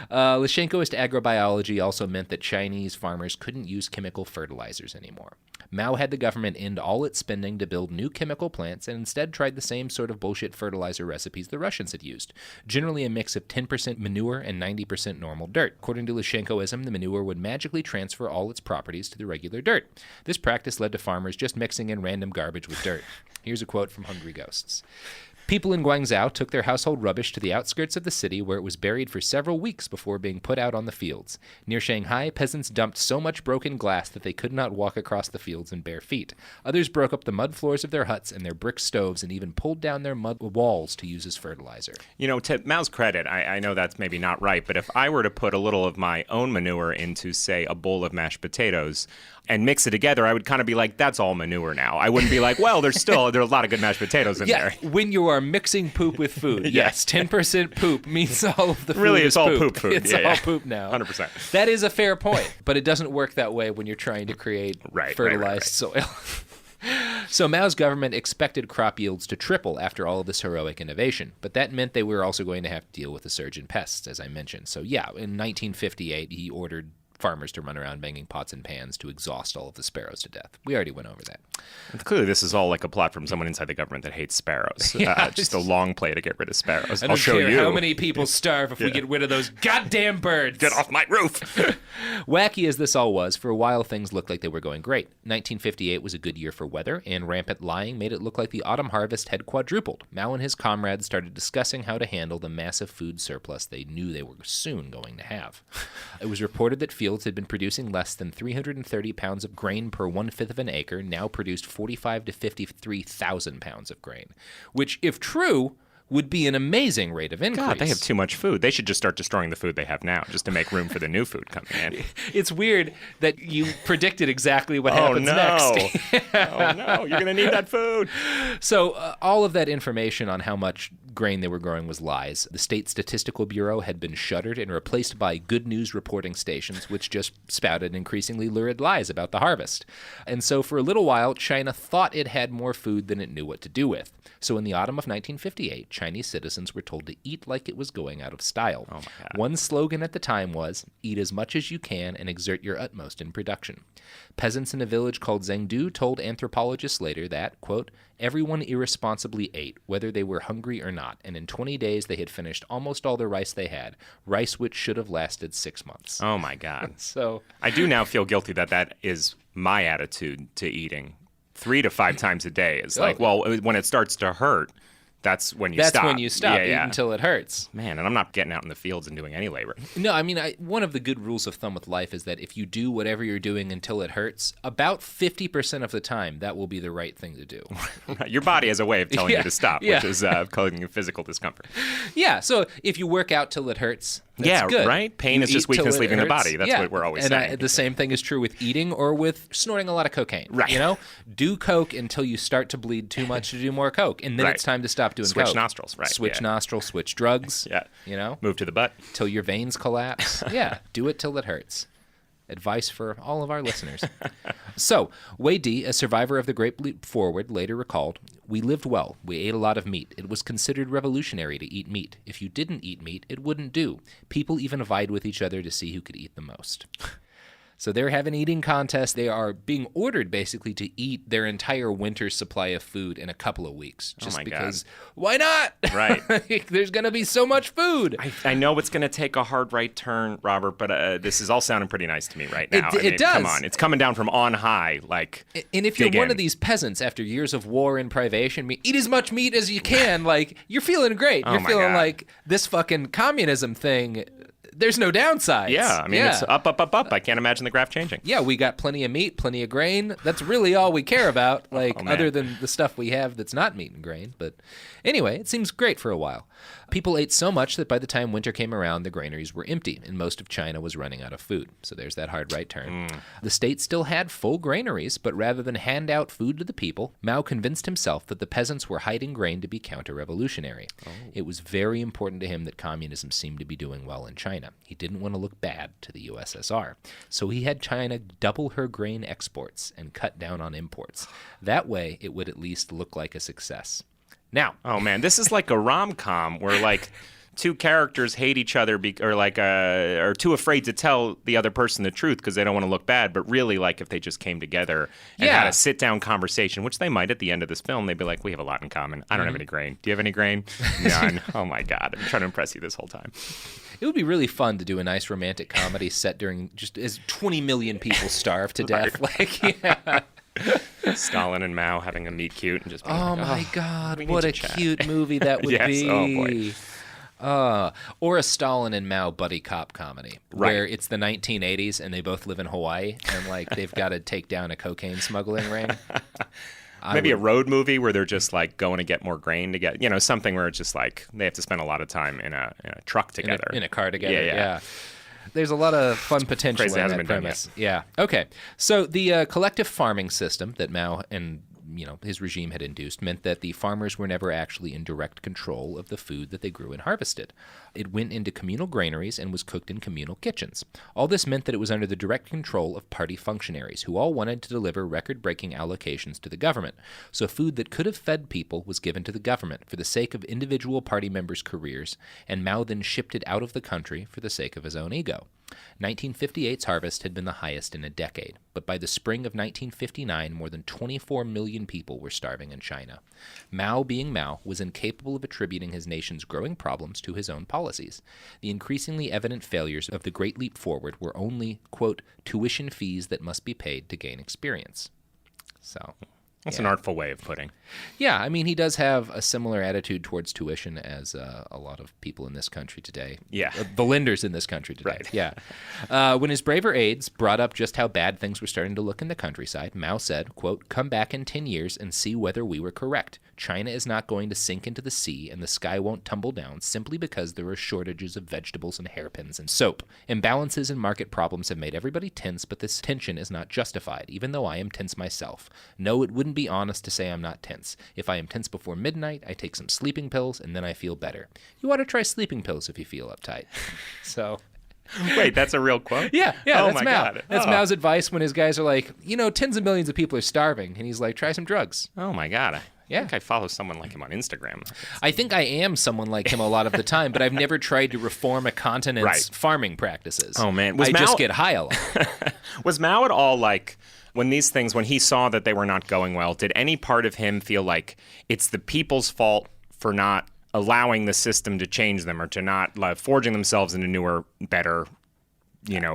Lysenkoist agrobiology also meant that Chinese farmers couldn't use chemical fertilizers anymore. Mao had the government end all its spending to build new chemical plants and instead tried the same sort of bullshit fertilizer recipes the Russians had used, generally a mix of 10% manure and 90% normal dirt. According to Lysenkoism, the manure would magically transfer all its properties to the regular dirt. This practice led to farmers just mixing in random garbage with dirt. Here's a quote from Hungry Ghosts. People in Guangzhou took their household rubbish to the outskirts of the city where it was buried for several weeks before being put out on the fields. Near Shanghai, peasants dumped so much broken glass that they could not walk across the fields in bare feet. Others broke up the mud floors of their huts and their brick stoves and even pulled down their mud walls to use as fertilizer. You know, to Mao's credit, I know that's maybe not right, but if I were to put a little of my own manure into, say, a bowl of mashed potatoes and mix it together, I would kind of be like, that's all manure now. I wouldn't be like, well, there's a lot of good mashed potatoes in there. When you are mixing poop with food, yes, 10% poop means all of the food Really, is it's all poop food. It's Yeah, all yeah. poop now. 100%. That is a fair point, but it doesn't work that way when you're trying to create fertilized soil. So Mao's government expected crop yields to triple after all of this heroic innovation, but that meant they were also going to have to deal with a surge in pests, as I mentioned. So yeah, in 1958, he ordered farmers to run around banging pots and pans to exhaust all of the sparrows to death. We already went over that. Clearly, this is all like a plot from someone inside the government that hates sparrows. Just a long play to get rid of sparrows. I'll show you how many people starve if we get rid of those goddamn birds. Get off my roof. Wacky as this all was, for a while things looked like they were going great. 1958 was a good year for weather, and rampant lying made it look like the autumn harvest had quadrupled. Mao and his comrades started discussing how to handle the massive food surplus they knew they were soon going to have. It was reported that fields had been producing less than 330 pounds of grain per 1/5 of an acre, now produced 45 to 53,000 pounds of grain, which, if true, would be an amazing rate of increase. God, they have too much food. They should just start destroying the food they have now just to make room for the new food coming in. It's weird that you predicted exactly what happens next. Oh, no. You're going to need that food. So all of that information on how much grain they were growing was lies. The State Statistical Bureau had been shuttered and replaced by good news reporting stations, which just spouted increasingly lurid lies about the harvest. And so for a little while, China thought it had more food than it knew what to do with. So in the autumn of 1958, Chinese citizens were told to eat like it was going out of style. Oh my God. One slogan at the time was, eat as much as you can and exert your utmost in production. Peasants in a village called Zhengdu told anthropologists later that, quote, everyone irresponsibly ate, whether they were hungry or not, and in 20 days they had finished almost all the rice they had, rice which should have lasted 6 months. Oh my God. So I do now feel guilty that is my attitude to eating. 3 to 5 times a day is like, well, when it starts to hurt, that's when you stop. That's when you stop. Eat until it hurts. Man, and I'm not getting out in the fields and doing any labor. No, I mean, one of the good rules of thumb with life is that if you do whatever you're doing until it hurts, about 50% of the time, that will be the right thing to do. Your body has a way of telling you to stop, which is causing you physical discomfort. Yeah, so if you work out till it hurts, that's good. Right? Pain is just weakness leaving the body. That's what we're always saying. And the same thing is true with eating or with snorting a lot of cocaine. Right. You know? Do coke until you start to bleed too much to do more coke. And then it's time to stop doing coke. Switch nostrils, right. Switch nostrils, switch drugs. Yeah. You know? Move to the butt. Till your veins collapse. Yeah. Do it till it hurts. Advice for all of our listeners. So, Wei Di, a survivor of the Great Leap Forward, later recalled, we lived well. We ate a lot of meat. It was considered revolutionary to eat meat. If you didn't eat meat, it wouldn't do. People even vied with each other to see who could eat the most. So they're having an eating contest. They are being ordered basically to eat their entire winter's supply of food in a couple of weeks. Just because, why not? Right. There's going to be so much food. I know it's going to take a hard right turn, Robert, but this is all sounding pretty nice to me right now. It does. Come on. It's coming down from on high. And if you're one of these peasants after years of war and privation, eat as much meat as you can, you're feeling great. You're feeling like this fucking communism thing, there's no downsides. Yeah, I mean, it's up, up, up, up. I can't imagine the graph changing. Yeah, we got plenty of meat, plenty of grain. That's really all we care about, other than the stuff we have that's not meat and grain. But anyway, it seems great for a while. People ate so much that by the time winter came around, the granaries were empty, and most of China was running out of food. So there's that hard right turn. The state still had full granaries, but rather than hand out food to the people, Mao convinced himself that the peasants were hiding grain to be counter-revolutionary. It was very important to him that communism seemed to be doing well in China. He didn't want to look bad to the USSR. So he had China double her grain exports and cut down on imports. That way, it would at least look like a success. Now, oh man, this is like a rom-com where two characters hate each other or are too afraid to tell the other person the truth because they don't want to look bad. But really, if they just came together and had a sit-down conversation, which they might at the end of this film, they'd be like, we have a lot in common. I don't have any grain. Do you have any grain? None. Oh my God, I've been trying to impress you this whole time. It would be really fun to do a nice romantic comedy set during just as 20 million people starve to death. Stalin and Mao having a meet cute and just being my God, what a cute movie that would be. Oh boy. Or a Stalin and Mao buddy cop comedy where it's the 1980s and they both live in Hawaii and they've got to take down a cocaine smuggling ring. Maybe a road movie where they're just going to get more grain to get, something where it's just they have to spend a lot of time in a truck together. In a car together, yeah. There's a lot of fun potential in that premise. Yeah. Okay. So the collective farming system that Mao and his regime had induced meant that the farmers were never actually in direct control of the food that they grew and harvested. It went into communal granaries and was cooked in communal kitchens. All this meant that it was under the direct control of party functionaries who all wanted to deliver record-breaking allocations to the government. So food that could have fed people was given to the government for the sake of individual party members' careers, and Mao then shipped it out of the country for the sake of his own ego. 1958's harvest had been the highest in a decade, but by the spring of 1959, more than 24 million people were starving in China. Mao, being Mao, was incapable of attributing his nation's growing problems to his own policies. The increasingly evident failures of the Great Leap Forward were only, quote, tuition fees that must be paid to gain experience. So... That's an artful way of putting. Yeah, I mean, he does have a similar attitude towards tuition as a lot of people in this country today. Yeah. The lenders in this country today. Right. Yeah. When his braver aides brought up just how bad things were starting to look in the countryside, Mao said, quote, come back in 10 years and see whether we were correct. China is not going to sink into the sea and the sky won't tumble down simply because there are shortages of vegetables and hairpins and soap. Imbalances and market problems have made everybody tense, but this tension is not justified, even though I am tense myself. No, it wouldn't be honest to say I'm not tense. If I am tense before midnight, I take some sleeping pills and then I feel better. You ought to try sleeping pills if you feel uptight. So... Wait, that's a real quote? Yeah, oh that's my Mao. God. That's Mao's advice when his guys are like, tens of millions of people are starving. And he's like, try some drugs. Oh my God. I Yeah. think I follow someone like him on Instagram. I think I am someone like him a lot of the time, but I've never tried to reform a continent's farming practices. Oh, man. I just get high a lot. Was Mao at all like, when he saw that they were not going well, did any part of him feel like it's the people's fault for not allowing the system to change them or to not forging themselves into newer, better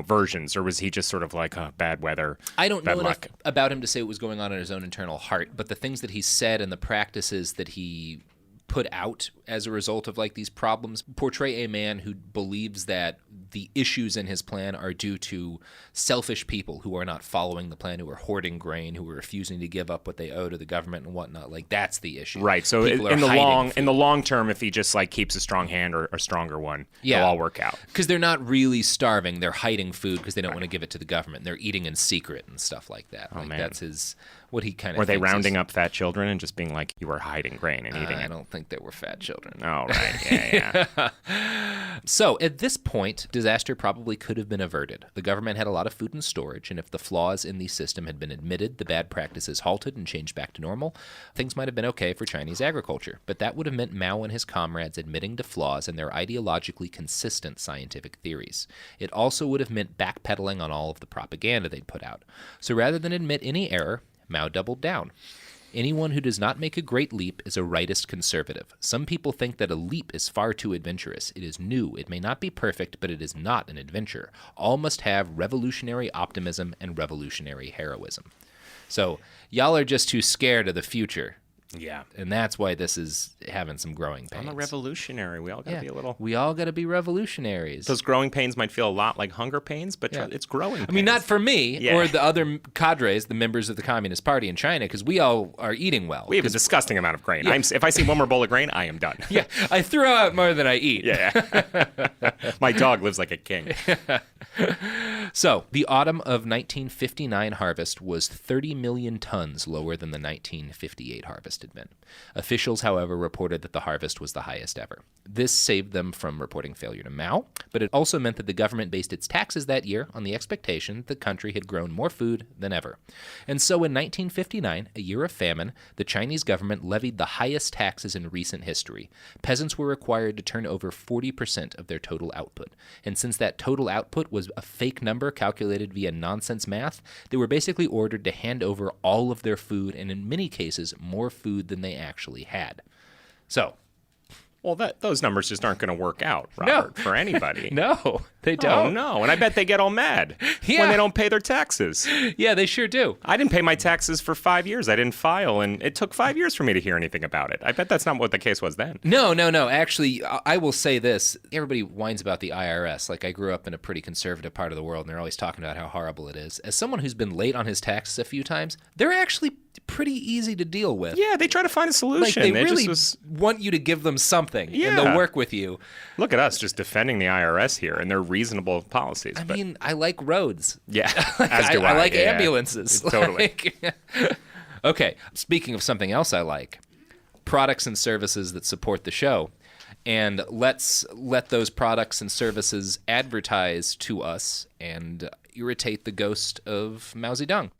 versions, or was he just sort of like bad weather? I don't know enough luck? about him to say what was going on in his own internal heart, but the things that he said and the practices that he put out as a result of these problems portray a man who believes that the issues in his plan are due to selfish people who are not following the plan, who are hoarding grain, who are refusing to give up what they owe to the government and whatnot. That's the issue. Right. So in the long term, if he just keeps a strong hand or a stronger one, it'll all work out. Because they're not really starving; they're hiding food because they don't want to give it to the government. They're eating in secret and stuff like that. Oh man, that's what he kind of. Were they rounding up fat children and just being like, you were hiding grain and eating it? I don't think they were fat children. Oh, right. Yeah. So at this point, disaster probably could have been averted. The government had a lot of food in storage, and if the flaws in the system had been admitted, the bad practices halted and changed back to normal, things might have been okay for Chinese agriculture. But that would have meant Mao and his comrades admitting to flaws in their ideologically consistent scientific theories. It also would have meant backpedaling on all of the propaganda they'd put out. So rather than admit any error, Mao doubled down. Anyone who does not make a great leap is a rightist conservative. Some people think that a leap is far too adventurous. It is new. It may not be perfect, but it is not an adventure. All must have revolutionary optimism and revolutionary heroism. So y'all are just too scared of the future. Yeah. And that's why this is having some growing pains. I'm a revolutionary. We all got to be a little... We all got to be revolutionaries. Those growing pains might feel a lot like hunger pains, but it's growing pains. I mean, not for me or the other cadres, the members of the Communist Party in China, because we all are eating well. We have a disgusting amount of grain. If I see one more bowl of grain, I am done. Yeah, I throw out more than I eat. Yeah. My dog lives like a king. So, the autumn of 1959 harvest was 30 million tons lower than the 1958 harvest had been. Officials, however, reported that the harvest was the highest ever. This saved them from reporting failure to Mao, but it also meant that the government based its taxes that year on the expectation that the country had grown more food than ever. And so in 1959, a year of famine, the Chinese government levied the highest taxes in recent history. Peasants were required to turn over 40% of their total output. And since that total output was a fake number calculated via nonsense math, they were basically ordered to hand over all of their food, and in many cases, more food than they actually had. So, well, those numbers just aren't going to work out, Robert, for anybody. No, they don't. Oh, no. And I bet they get all mad when they don't pay their taxes. Yeah, they sure do. I didn't pay my taxes for 5 years. I didn't file, and it took 5 years for me to hear anything about it. I bet that's not what the case was then. No. Actually, I will say this. Everybody whines about the IRS. I grew up in a pretty conservative part of the world, and they're always talking about how horrible it is. As someone who's been late on his taxes a few times, they're actually pretty easy to deal with. Yeah, they try to find a solution. They really want you to give them something, and they'll work with you. Look at us just defending the IRS here and their reasonable policies. I mean, I like roads. Yeah, as do I. I like ambulances. Totally. Okay, speaking of something else I like, products and services that support the show. And let's let those products and services advertise to us and irritate the ghost of Mao Zedong.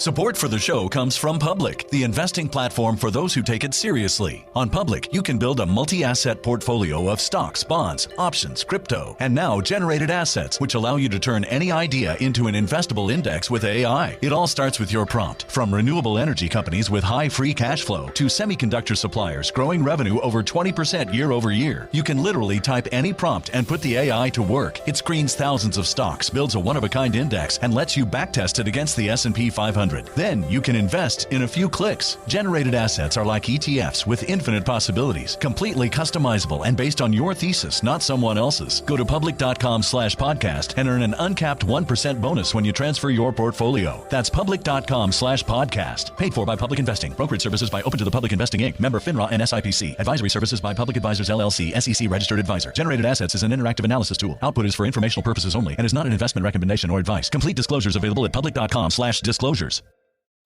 Support for the show comes from Public, the investing platform for those who take it seriously. On Public, you can build a multi-asset portfolio of stocks, bonds, options, crypto, and now generated assets, which allow you to turn any idea into an investable index with AI. It all starts with your prompt. From renewable energy companies with high free cash flow to semiconductor suppliers growing revenue over 20% year over year, you can literally type any prompt and put the AI to work. It screens thousands of stocks, builds a one-of-a-kind index, and lets you backtest it against the S&P 500. Then you can invest in a few clicks. Generated assets are like ETFs with infinite possibilities, completely customizable and based on your thesis, not someone else's. Go to public.com/podcast and earn an uncapped 1% bonus when you transfer your portfolio. That's public.com/podcast. Paid for by Public Investing. Brokerage services by Open to the Public Investing Inc. Member FINRA and SIPC. Advisory services by Public Advisors LLC, SEC registered advisor. Generated assets is an interactive analysis tool. Output is for informational purposes only and is not an investment recommendation or advice. Complete disclosures available at public.com/disclosures.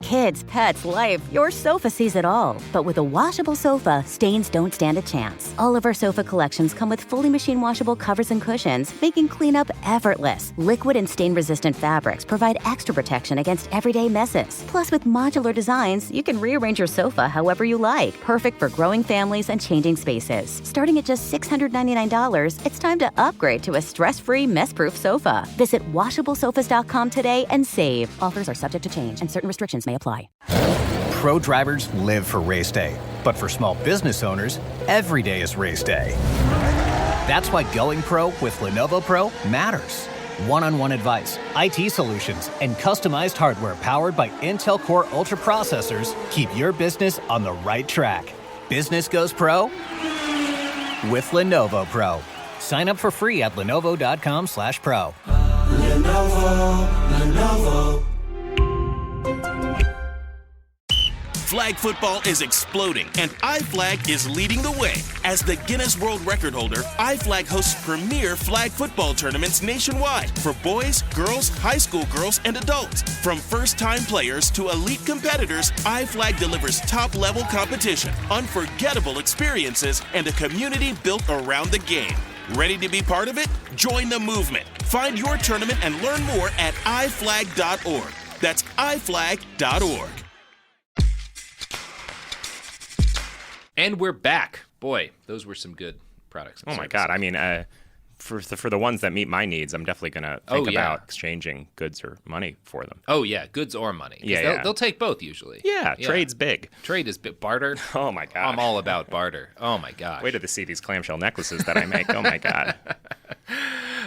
Kids, pets, life, your sofa sees it all. But with a washable sofa, stains don't stand a chance. All of our sofa collections come with fully machine washable covers and cushions, making cleanup effortless. Liquid and stain-resistant fabrics provide extra protection against everyday messes. Plus, with modular designs, you can rearrange your sofa however you like. Perfect for growing families and changing spaces. Starting at just $699, it's time to upgrade to a stress-free, mess-proof sofa. Visit washablesofas.com today and save. Offers are subject to change and certain restrictions may apply. Pro drivers live for race day, but for small business owners, every day is race day. That's why going pro with Lenovo Pro matters. One-on-one advice, IT solutions, and customized hardware powered by Intel Core Ultra processors keep your business on the right track. Business goes pro with Lenovo Pro. Sign up for free at lenovo.com/pro. Lenovo. Flag football is exploding, and iFlag is leading the way. As the Guinness World Record holder, iFlag hosts premier flag football tournaments nationwide for boys, girls, high school girls, and adults. From first-time players to elite competitors, iFlag delivers top-level competition, unforgettable experiences, and a community built around the game. Ready to be part of it? Join the movement. Find your tournament and learn more at iflag.org. That's iflag.org. And we're back. Boy, those were some good products. Oh my God. I mean, for the ones that meet my needs, I'm definitely going to think about exchanging goods or money for them. Oh, yeah. Goods or money. They'll take both usually. Yeah. Trade's big. Trade is big. Barter. Oh my God. I'm all about barter. Oh my gosh. Wait to see these clamshell necklaces that I make. Oh my God.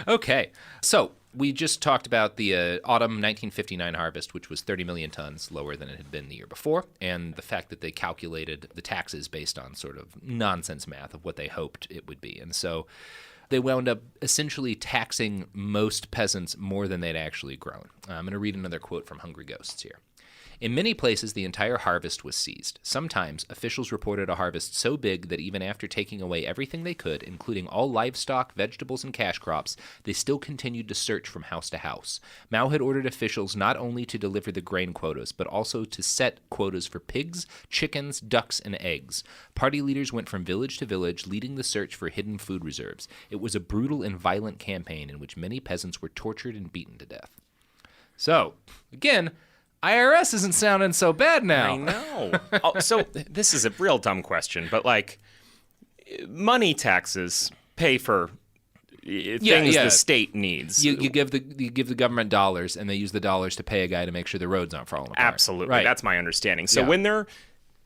Okay. So we just talked about the autumn 1959 harvest, which was 30 million tons lower than it had been the year before, and the fact that they calculated the taxes based on sort of nonsense math of what they hoped it would be. And so they wound up essentially taxing most peasants more than they'd actually grown. I'm going to read another quote from Hungry Ghosts here. In many places, the entire harvest was seized. Sometimes, officials reported a harvest so big that even after taking away everything they could, including all livestock, vegetables, and cash crops, they still continued to search from house to house. Mao had ordered officials not only to deliver the grain quotas, but also to set quotas for pigs, chickens, ducks, and eggs. Party leaders went from village to village, leading the search for hidden food reserves. It was a brutal and violent campaign in which many peasants were tortured and beaten to death. So, again, IRS isn't sounding so bad now. I know. So this is a real dumb question, but like money taxes pay for things the state needs. You give the government dollars, and they use the dollars to pay a guy to make sure the roads aren't falling apart. Absolutely. Right. That's my understanding. So when they're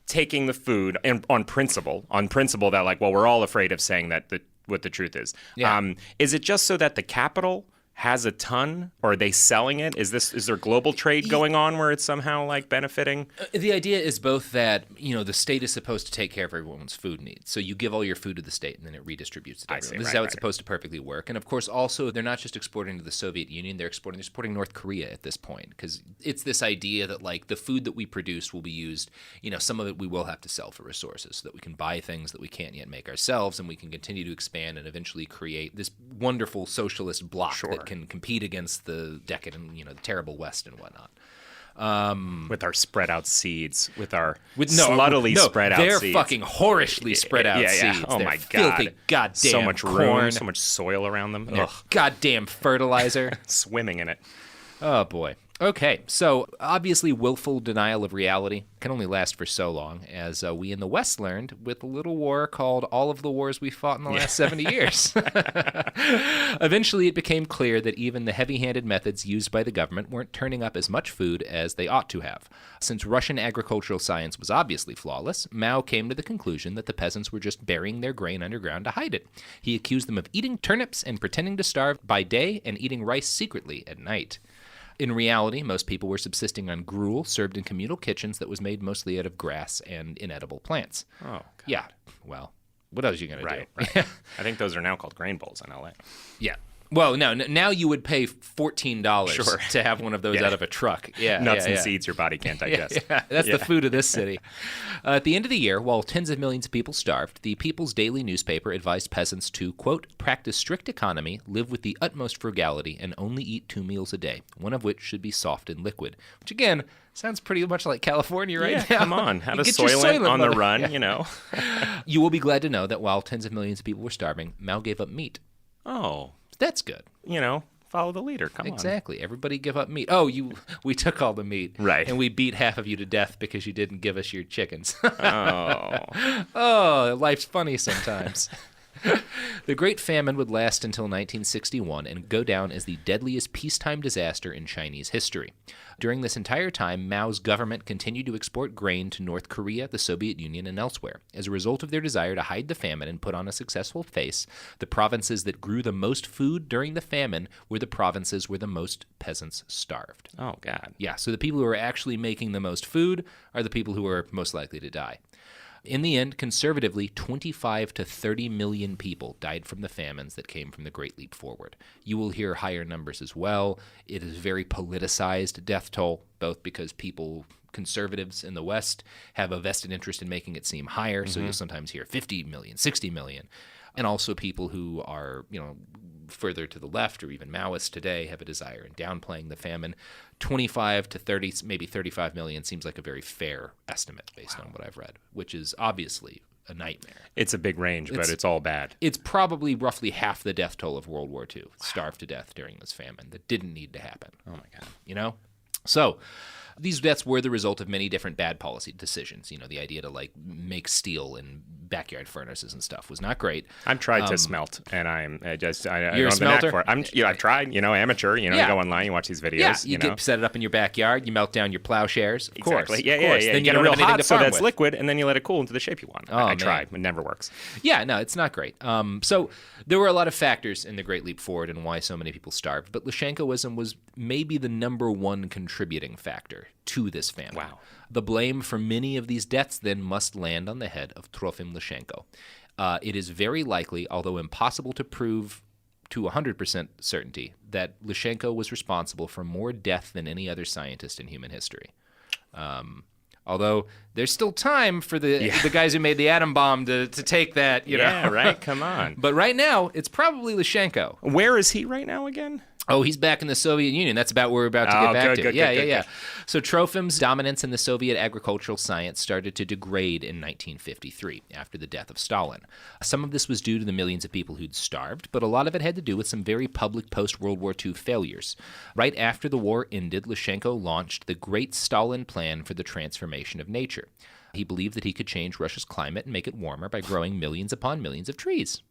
taking the food and on principle that like, well, we're all afraid of saying that what the truth is. Is it just so that the capital has a ton, or are they selling it? Is there global trade going on where it's somehow like benefiting? The idea is both that, the state is supposed to take care of everyone's food needs. So you give all your food to the state and then it redistributes it to everyone. This is how it's supposed to perfectly work. And of course, also, they're not just exporting to the Soviet Union, they're supporting North Korea at this point, because it's this idea that like the food that we produce will be used, some of it we will have to sell for resources so that we can buy things that we can't yet make ourselves, and we can continue to expand and eventually create this wonderful socialist bloc that can compete against the decadent, the terrible West and whatnot. With our spread out seeds, sluttily spread out seeds. They're fucking whorishly spread out seeds. Oh they're my God. Filthy goddamn so much corn. room, so much soil around them. Goddamn fertilizer. Swimming in it. Oh boy. Okay, so obviously willful denial of reality can only last for so long, as we in the West learned with a little war called All of the Wars We Fought in the Last 70 Years. Eventually, it became clear that even the heavy-handed methods used by the government weren't turning up as much food as they ought to have. Since Russian agricultural science was obviously flawless, Mao came to the conclusion that the peasants were just burying their grain underground to hide it. He accused them of eating turnips and pretending to starve by day and eating rice secretly at night. In reality, most people were subsisting on gruel served in communal kitchens that was made mostly out of grass and inedible plants. Oh, God. Yeah, well, what else are you going to do? Right. I think those are now called grain bowls in L.A. Yeah. Well, no, now you would pay $14 to have one of those Yeah. out of a truck. Yeah, Nuts yeah, and yeah. seeds your body can't digest. That's the food of this city. At the end of the year, while tens of millions of people starved, the People's Daily newspaper advised peasants to, quote, practice strict economy, live with the utmost frugality, and only eat 2 meals a day, one of which should be soft and liquid. Which, again, sounds pretty much like California right now. Come on. Have a Get your Soylent on the buddy. run, Yeah. you know. You will be glad to know that while tens of millions of people were starving, Mao gave up meat. Oh, That's good. you know, follow the leader. Come on. Exactly. Everybody give up meat. Oh, we took all the meat. Right. And we beat half of you to death because you didn't give us your chickens. Oh. Oh, life's funny sometimes. The Great Famine would last until 1961 and go down as the deadliest peacetime disaster in Chinese history. During this entire time, Mao's government continued to export grain to North Korea, the Soviet Union, and elsewhere. As a result of their desire to hide the famine and put on a successful face, the provinces that grew the most food during the famine were the provinces where the most peasants starved. Oh, God. Yeah, so the people who are actually making the most food are the people who are most likely to die. In the end, conservatively, 25 to 30 million people died from the famines that came from the Great Leap Forward. You will hear higher numbers as well. It is a very politicized death toll, both because conservatives in the West have a vested interest in making it seem higher, so you'll sometimes hear 50 million, 60 million. And also people who are, further to the left or even Maoists today have a desire in downplaying the famine. 25 to 30, maybe 35 million seems like a very fair estimate based on what I've read, which is obviously a nightmare. It's a big range, but it's all bad. It's probably roughly half the death toll of World War II, starved to death during this famine that didn't need to happen. Oh, my God. So these deaths were the result of many different bad policy decisions. The idea to make steel in backyard furnaces and stuff was not great. I've tried to smelt, and I don't You're a have the knack smelter? for it. I've tried, amateur, you Yeah. go online, you watch these videos. Yeah, you set it up in your backyard, you melt down your plowshares. Of course. Exactly. Yeah, of yeah, course. yeah. Then You you get it don't real have anything hot to so farm that's with. liquid, and then you let it cool into the shape you want. I man. tried. It never works. Yeah, no, it's not great. So there were a lot of factors in the Great Leap Forward and why so many people starved, but Lysenkoism was maybe the number one contributing factor to this famine. Wow. The blame for many of these deaths then must land on the head of Trofim Lysenko. It is very likely, although impossible to prove to 100% certainty, that Lysenko was responsible for more death than any other scientist in human history. Although there's still time for the guys who made the atom bomb to take that, Yeah, know. right? Come on. But right now, it's probably Lysenko. Where is he right now again? Oh, he's back in the Soviet Union. That's about where we're about to get back to. Good, Yeah. good. So Trofim's dominance in the Soviet agricultural science started to degrade in 1953 after the death of Stalin. Some of this was due to the millions of people who'd starved, but a lot of it had to do with some very public post-World War II failures. Right after the war ended, Lysenko launched the Great Stalin Plan for the transformation of nature. He believed that he could change Russia's climate and make it warmer by growing millions upon millions of trees.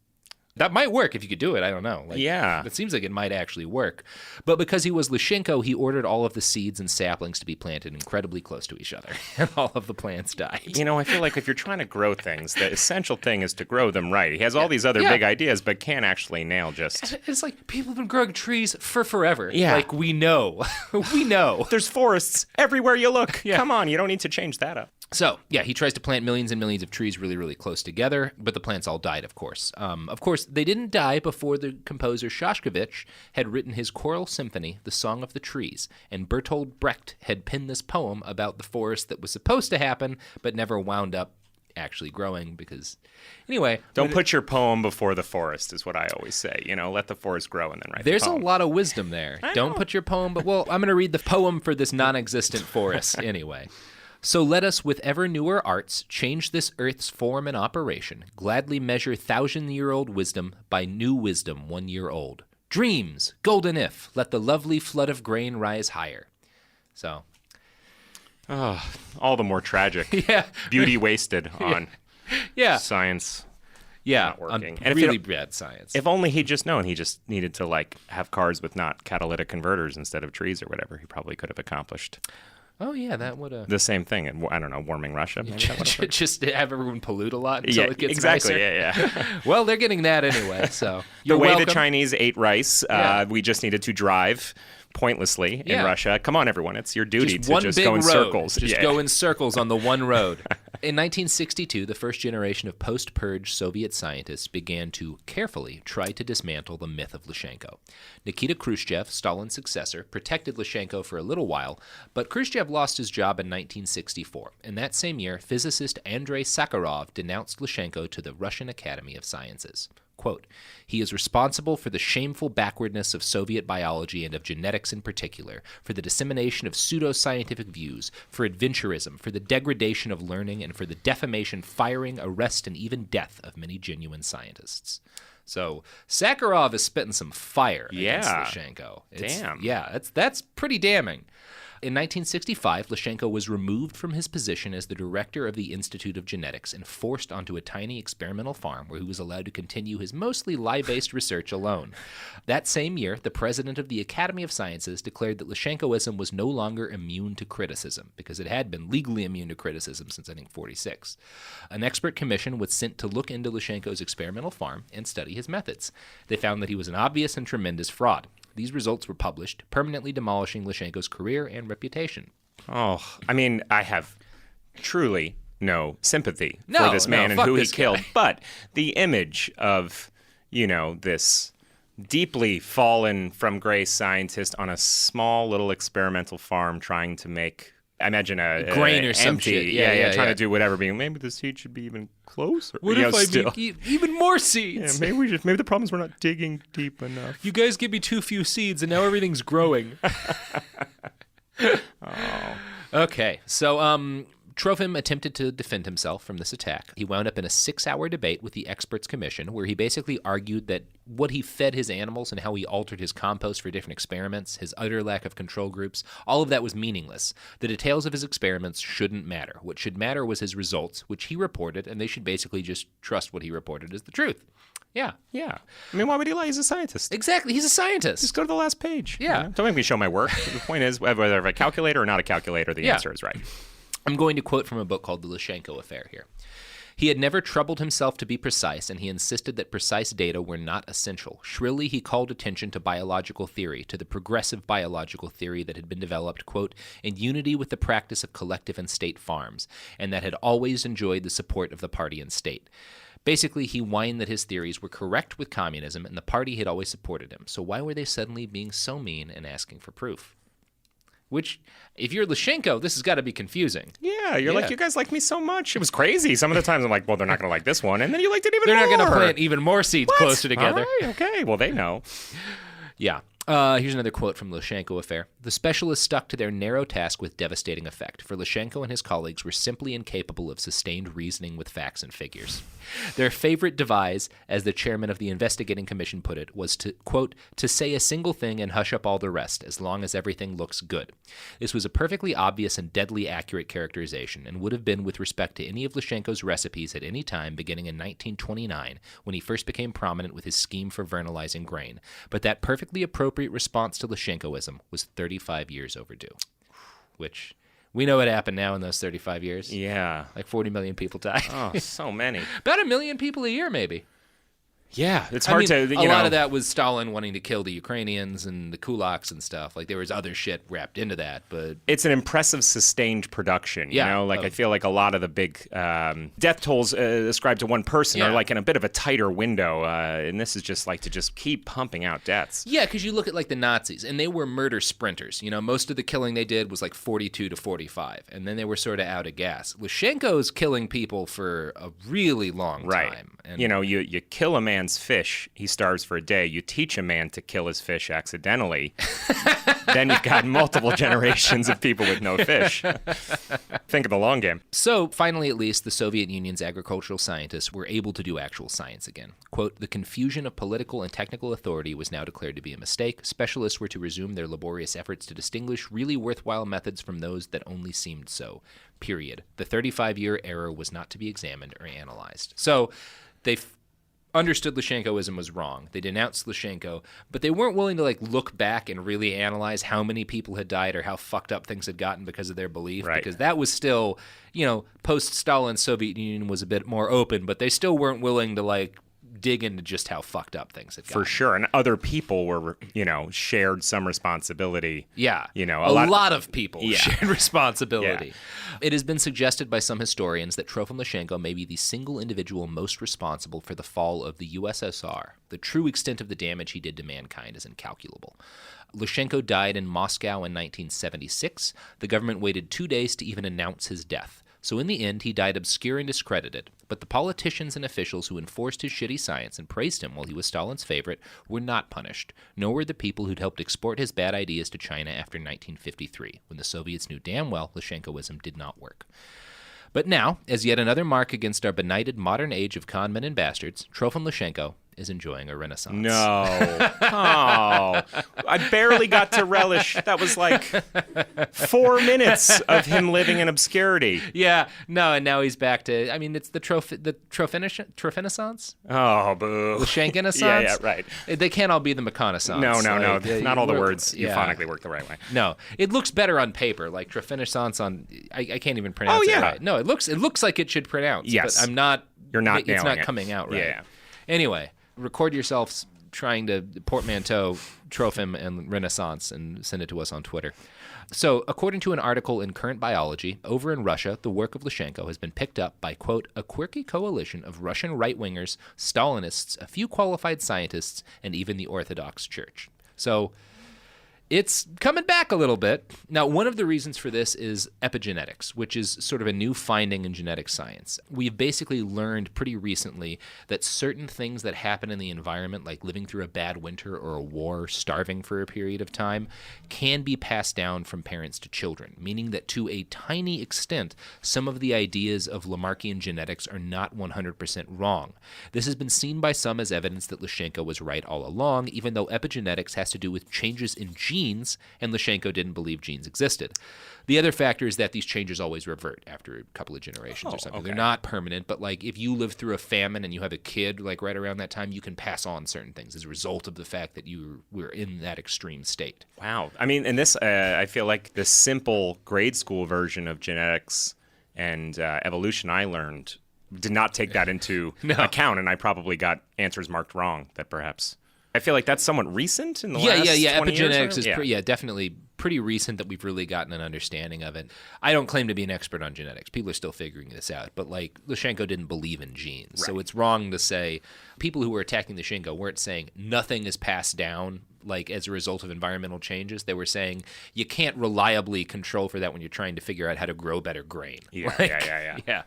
That might work if you could do it. I don't know. Yeah. It seems like it might actually work. But because he was Lysenko, he ordered all of the seeds and saplings to be planted incredibly close to each other. And all of the plants died. I feel like if you're trying to grow things, the essential thing is to grow them right. He has all these other big ideas, but can't actually nail just... It's like people have been growing trees for forever. Yeah. Like, we know. We know. There's forests everywhere you look. Yeah. Come on, you don't need to change that up. So, yeah, he tries to plant millions and millions of trees really, really close together, but the plants all died, of course. Of course, they didn't die before the composer Shostakovich had written his choral symphony, The Song of the Trees, and Bertolt Brecht had penned this poem about the forest that was supposed to happen, but never wound up actually growing because... Anyway... Don't put your poem before the forest, is what I always say. Let the forest grow and then write There's the poem. a lot of wisdom there. Don't put your poem... But, well, I'm going to read the poem for this non-existent forest anyway. So let us with ever newer arts change this earth's form and operation, gladly measure 1,000-year-old wisdom by new wisdom 1 year old. Dreams, golden if, let the lovely flood of grain rise higher. So, all the more tragic. yeah. Beauty wasted on Yeah. science. Yeah, Not working. on And really bad science. If only he'd just known, he just needed to like have cars with not catalytic converters instead of trees or whatever. He probably could have accomplished Oh, yeah, that would have... the same thing. And I don't know, warming Russia. Maybe that would've worked. Just to have everyone pollute a lot until it gets exactly. nicer. Yeah. Well, they're getting that anyway, so... The You're way welcome. the Chinese ate rice, Yeah. we just needed to drive pointlessly in Yeah. Russia. Come on, everyone. It's your duty Just to one just big go in road. circles. Just go in circles on the one road. In 1962, the first generation of post-purge Soviet scientists began to carefully try to dismantle the myth of Lysenko. Nikita Khrushchev, Stalin's successor, protected Lysenko for a little while, but Khrushchev lost his job in 1964. And that same year, physicist Andrei Sakharov denounced Lysenko to the Russian Academy of Sciences. Quote, he is responsible for the shameful backwardness of Soviet biology and of genetics in particular, for the dissemination of pseudo-scientific views, for adventurism, for the degradation of learning, and for the defamation, firing, arrest, and even death of many genuine scientists. So Sakharov is spitting some fire against Lysenko. Damn. Yeah, that's pretty damning. In 1965, Lysenko was removed from his position as the director of the Institute of Genetics and forced onto a tiny experimental farm where he was allowed to continue his mostly lie-based research alone. That same year, the president of the Academy of Sciences declared that Lysenkoism was no longer immune to criticism, because it had been legally immune to criticism since, I think, 1946. An expert commission was sent to look into Lysenko's experimental farm and study his methods. They found that he was an obvious and tremendous fraud. These results were published, permanently demolishing Lysenko's career and reputation. Oh, I mean, I have truly no sympathy for this man and who he killed. But the image of, this deeply fallen from grace scientist on a small little experimental farm trying to make, I imagine, a grain or some empty, shit. trying to do whatever, being maybe the seed should be even closer. What if I make even more seeds? Yeah, maybe the problem is we're not digging deep enough. You guys give me too few seeds, and now everything's growing. Okay, so Trofim attempted to defend himself from this attack. He wound up in a 6-hour debate with the experts commission where he basically argued that what he fed his animals and how he altered his compost for different experiments, his utter lack of control groups, all of that was meaningless. The details of his experiments shouldn't matter. What should matter was his results, which he reported, and they should basically just trust what he reported as the truth. Yeah. Yeah. I mean, why would he lie? He's a scientist. Exactly. He's a scientist. Just go to the last page. Yeah. Don't make me show my work. The point is, whether I have a calculator or not a calculator, the answer is right. I'm going to quote from a book called The Lysenko Affair here. He had never troubled himself to be precise, and he insisted that precise data were not essential. Shrilly, he called attention to biological theory, to the progressive biological theory that had been developed, quote, in unity with the practice of collective and state farms, and that had always enjoyed the support of the party and state. Basically, he whined that his theories were correct with communism, and the party had always supported him. So why were they suddenly being so mean and asking for proof? Which, if you're Lysenko, this has got to be confusing. Yeah, you're like, you guys like me so much. It was crazy. Some of the times I'm like, well, they're not going to like this one. And then you liked it even more. They're not going to plant even more seeds closer together. All right, okay. Well, they know. Yeah. Here's another quote from the Lysenko Affair. The specialists stuck to their narrow task with devastating effect, for Lysenko and his colleagues were simply incapable of sustained reasoning with facts and figures. Their favorite devise, as the chairman of the investigating commission put it, was to, quote, to say a single thing and hush up all the rest, as long as everything looks good. This was a perfectly obvious and deadly accurate characterization, and would have been with respect to any of Lysenko's recipes at any time beginning in 1929, when he first became prominent with his scheme for vernalizing grain. But that perfectly appropriate response to Lysenkoism was 35 years overdue. Which, we know what happened now in those 35 years. Yeah. Like 40 million people died. Oh, so many. About 1 million people a year, maybe. Yeah, it's hard to, a lot of that was Stalin wanting to kill the Ukrainians and the kulaks and stuff. Like, there was other shit wrapped into that, but... It's an impressive, sustained production, you know? Like, I feel like a lot of the big death tolls ascribed to one person are, like, in a bit of a tighter window, and this is just, like, to just keep pumping out deaths. Yeah, because you look at, like, the Nazis, and they were murder sprinters. You know, most of the killing they did was, like, 42 to 45, and then they were sort of out of gas. Lysenko's killing people for a really long time. And, you know, you kill a man man's fish, he starves for a day. You teach a man to kill his fish accidentally, then you've got multiple generations of people with no fish. Think of the long game. So, finally, at least, the Soviet Union's agricultural scientists were able to do actual science again. Quote, the confusion of political and technical authority was now declared to be a mistake. Specialists were to resume their laborious efforts to distinguish really worthwhile methods from those that only seemed so. Period. The 35-year error was not to be examined or analyzed. So, they understood Lysenkoism was wrong. They denounced Lysenko, but they weren't willing to look back and really analyze how many people had died or how fucked up things had gotten because of their belief. Right. Because that was still, post-Stalin Soviet Union was a bit more open, but they still weren't willing to dig into just how fucked up things had gotten. For sure. And other people were, shared some responsibility. Yeah. A lot of people shared responsibility. Yeah. It has been suggested by some historians that Trofim Lysenko may be the single individual most responsible for the fall of the USSR. The true extent of the damage he did to mankind is incalculable. Lysenko died in Moscow in 1976. The government waited 2 days to even announce his death. So in the end, he died obscure and discredited. But the politicians and officials who enforced his shitty science and praised him while he was Stalin's favorite were not punished, nor were the people who'd helped export his bad ideas to China after 1953, when the Soviets knew damn well Lysenkoism did not work. But now, as yet another mark against our benighted modern age of con men and bastards, Trofim Lysenko is enjoying a renaissance. No. Oh, I barely got to relish. That was 4 minutes of him living in obscurity. Yeah, no, and now he's back to, it's the Trofineissance? Oh, boo. Lysenkoissance? Yeah, right. They can't all be the McConaissance. No. Not all the words euphonically work the right way. No, it looks better on paper, like Trofineissance on, I can't even pronounce it right. No, it looks like it should pronounce. Yes. But I'm not. You're not It's nailing not it. coming out right. Yeah. Anyway, record yourselves trying to portmanteau Trofim and Renaissance and send it to us on Twitter. So, according to an article in Current Biology, over in Russia, the work of Lysenko has been picked up by, quote, a quirky coalition of Russian right-wingers, Stalinists, a few qualified scientists, and even the Orthodox Church. So, it's coming back a little bit. Now, one of the reasons for this is epigenetics, which is sort of a new finding in genetic science. We've basically learned pretty recently that certain things that happen in the environment, like living through a bad winter or a war, starving for a period of time, can be passed down from parents to children, meaning that to a tiny extent, some of the ideas of Lamarckian genetics are not 100% wrong. This has been seen by some as evidence that Lysenko was right all along, even though epigenetics has to do with changes in genes, and Lysenko didn't believe genes existed. The other factor is that these changes always revert after a couple of generations or something. Okay. They're not permanent, but if you live through a famine and you have a kid right around that time, you can pass on certain things as a result of the fact that you were in that extreme state. Wow. And this, I feel like the simple grade school version of genetics and evolution I learned did not take that into account, and I probably got answers marked wrong that perhaps... I feel like that's somewhat recent in the last 20 Epigenetics years. is definitely pretty recent that we've really gotten an understanding of it. I don't claim to be an expert on genetics. People are still figuring this out. But Lysenko didn't believe in genes. Right. So it's wrong to say people who were attacking Lysenko weren't saying nothing is passed down as a result of environmental changes. They were saying you can't reliably control for that when you're trying to figure out how to grow better grain. Yeah.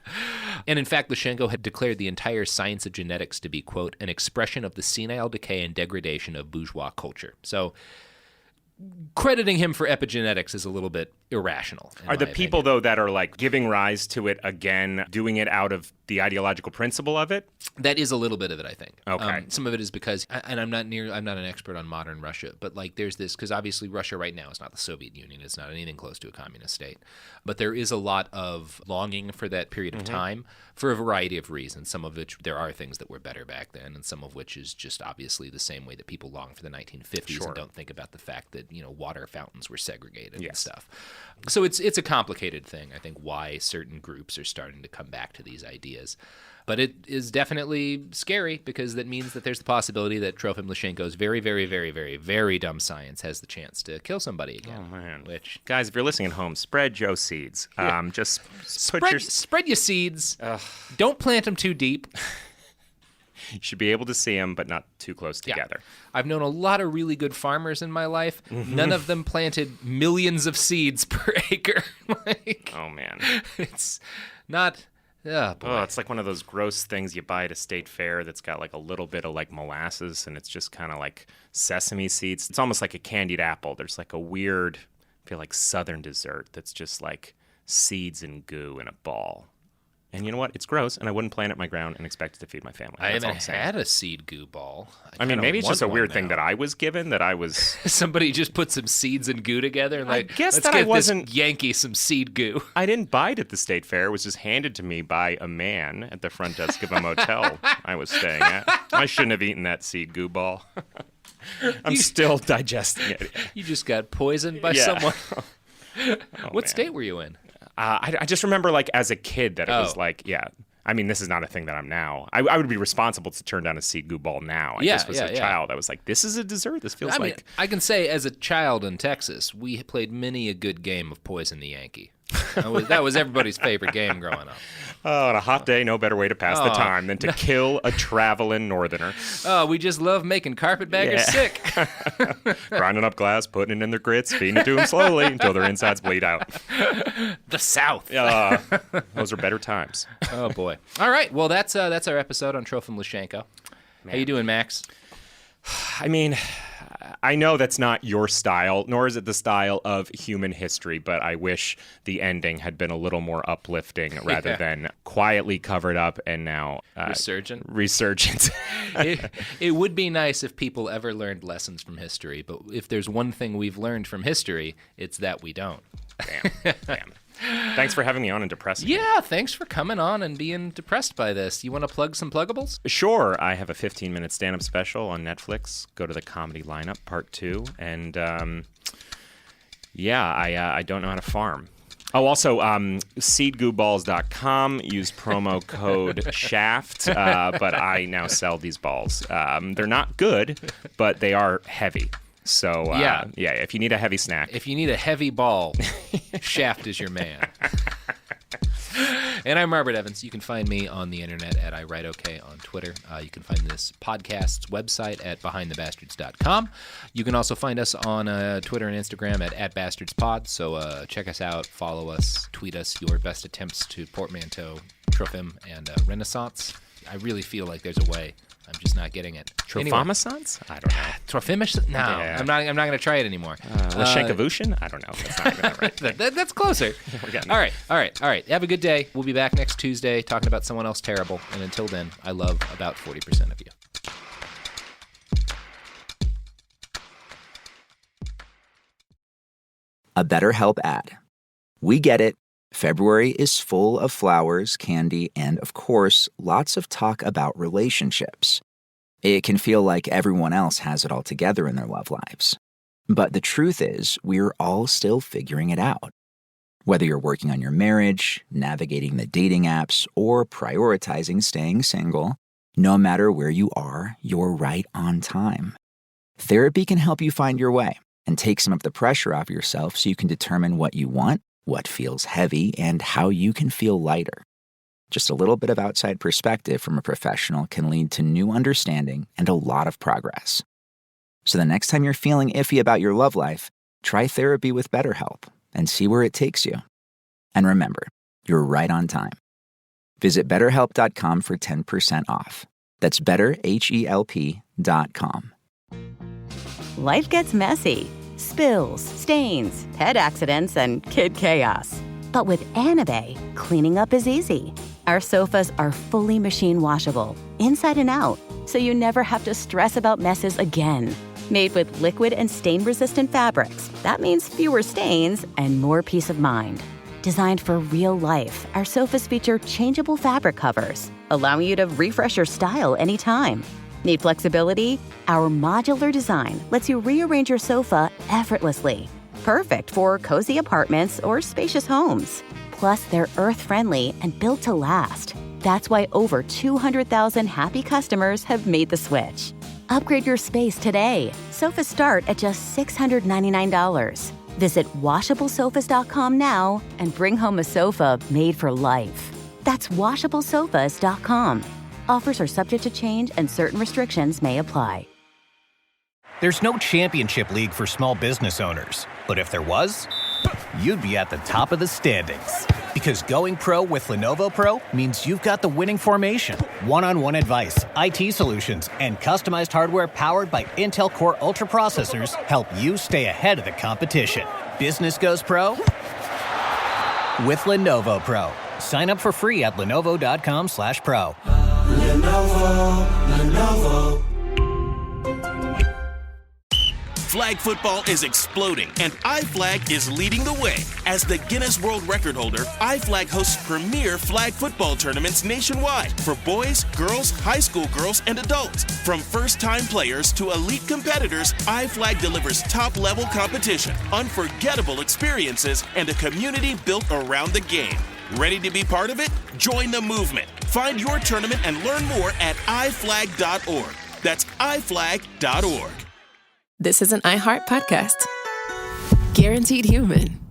And in fact, Lysenko had declared the entire science of genetics to be, quote, an expression of the senile decay and degradation of bourgeois culture. So crediting him for epigenetics is a little bit irrational. Are the people, though, that are giving rise to it again, doing it out of the ideological principle of it? That is a little bit of it, I think. Okay. Some of it is because, and I'm not an expert on modern Russia, but there's this, because obviously Russia right now is not the Soviet Union. It's not anything close to a communist state. But there is a lot of longing for that period of time for a variety of reasons, some of which there are things that were better back then, and some of which is just obviously the same way that people long for the 1950s and don't think about the fact that, water fountains were segregated and stuff. So it's a complicated thing, I think, why certain groups are starting to come back to these ideas. But it is definitely scary because that means that there's the possibility that Trofim Lysenko's very, very, very, very, very dumb science has the chance to kill somebody again. Oh, man. Which, guys, if you're listening at home, spread your seeds. Yeah. Just spread your seeds. Don't plant them too deep. You should be able to see them, but not too close together. I've known a lot of really good farmers in my life. None of them planted millions of seeds per acre. Oh, man. It's not Oh, boy. Oh, it's like one of those gross things you buy at a state fair that's got like a little bit of like molasses, and it's just kind of like sesame seeds. It's almost like a candied apple. There's like a weird, I feel like southern dessert that's just like seeds and goo in a ball. And you know what? It's gross, and I wouldn't plant it in my ground and expect it to feed my family. I That's all I'm haven't saying. had a seed goo ball. I mean, maybe it's just a weird thing that that I was given, that I was... somebody just put some seeds and goo together and like, I guess let's that get I wasn't... this Yankee some seed goo. I didn't buy it at the state fair. It was just handed to me by a man at the front desk of a motel I was staying at. I shouldn't have eaten that seed goo ball. I'm still digesting it. You just got poisoned by Yeah. someone. What man. state were you in? I just remember, like, as a kid that it was like, yeah. I mean, this is not a thing that I'm now. I would be responsible to turn down a seed goo ball now. I just was a child. I was like, this is a dessert. This feels like... I can say as a child in Texas, we played many a good game of Poison the Yankee. That was everybody's favorite game growing up. Oh, on a hot day, no better way to pass the time than to kill a traveling northerner. Oh, we just love making carpetbaggers sick. Grinding up glass, putting it in their grits, feeding it to them slowly until their insides bleed out. The South. Those are better times. Oh, boy. All right. Well, that's our episode on Trofim Lysenko. How you doing, Max? I mean, I know that's not your style, nor is it the style of human history, but I wish the ending had been a little more uplifting rather than quietly covered up and now... Resurgent. It would be nice if people ever learned lessons from history, but if there's one thing we've learned from history, it's that we don't. Damn. Thanks for having me on and depressing me. Yeah, thanks for coming on and being depressed by this. You want to plug some pluggables? Sure. I have a 15-minute stand-up special on Netflix. Go to the comedy lineup, part 2. And, I don't know how to farm. Oh, also, seedgooballs.com. Use promo code SHAFT, but I now sell these balls. They're not good, but they are heavy. So, if you need a heavy snack. If you need a heavy ball, Shaft is your man. And I'm Robert Evans. You can find me on the internet at iWriteOK on Twitter. You can find this podcast's website at BehindTheBastards.com. You can also find us on Twitter and Instagram at @BastardsPod. So check us out, follow us, tweet us your best attempts to portmanteau Trofim and Renaissance. I really feel like there's a way. I'm just not getting it. Trophamisance? I don't know. Trofimish? No, Yeah. I'm not going to try it anymore. Lashankavushin? I don't know. That's not even that right. That's closer. We're getting All right. Have a good day. We'll be back next Tuesday talking about someone else terrible. And until then, I love about 40% of you. A BetterHelp ad. We get it. February is full of flowers, candy, and, of course, lots of talk about relationships. It can feel like everyone else has it all together in their love lives. But the truth is, we're all still figuring it out. Whether you're working on your marriage, navigating the dating apps, or prioritizing staying single, no matter where you are, you're right on time. Therapy can help you find your way and take some of the pressure off yourself so you can determine what you want, what feels heavy, and how you can feel lighter. Just a little bit of outside perspective from a professional can lead to new understanding and a lot of progress. So the next time you're feeling iffy about your love life, try therapy with BetterHelp and see where it takes you. And remember, you're right on time. Visit BetterHelp.com for 10% off. That's BetterHelp.com. Life gets messy. Spills, stains, pet accidents, and kid chaos. But with Anabei, cleaning up is easy. Our sofas are fully machine washable, inside and out, so you never have to stress about messes again. Made with liquid and stain-resistant fabrics, that means fewer stains and more peace of mind. Designed for real life, our sofas feature changeable fabric covers, allowing you to refresh your style anytime. Need flexibility? Our modular design lets you rearrange your sofa effortlessly. Perfect for cozy apartments or spacious homes. Plus, they're earth-friendly and built to last. That's why over 200,000 happy customers have made the switch. Upgrade your space today. Sofas start at just $699. Visit washablesofas.com now and bring home a sofa made for life. That's washablesofas.com. Offers are subject to change and certain restrictions may apply. There's no championship league for small business owners, but if there was, you'd be at the top of the standings. Because going pro with Lenovo Pro means you've got the winning formation, one-on-one advice, IT solutions, and customized hardware powered by Intel Core Ultra processors help you stay ahead of the competition. Business goes pro with Lenovo Pro. Sign up for free at lenovo.com/pro. Lenovo. Flag football is exploding, and iFlag is leading the way. As the Guinness World Record holder, iFlag hosts premier flag football tournaments nationwide for boys, girls, high school girls, and adults. From first-time players to elite competitors, iFlag delivers top-level competition, unforgettable experiences, and a community built around the game. Ready to be part of it? Join the movement. Find your tournament and learn more at iflag.org. That's iflag.org. This is an iHeart podcast. Guaranteed human.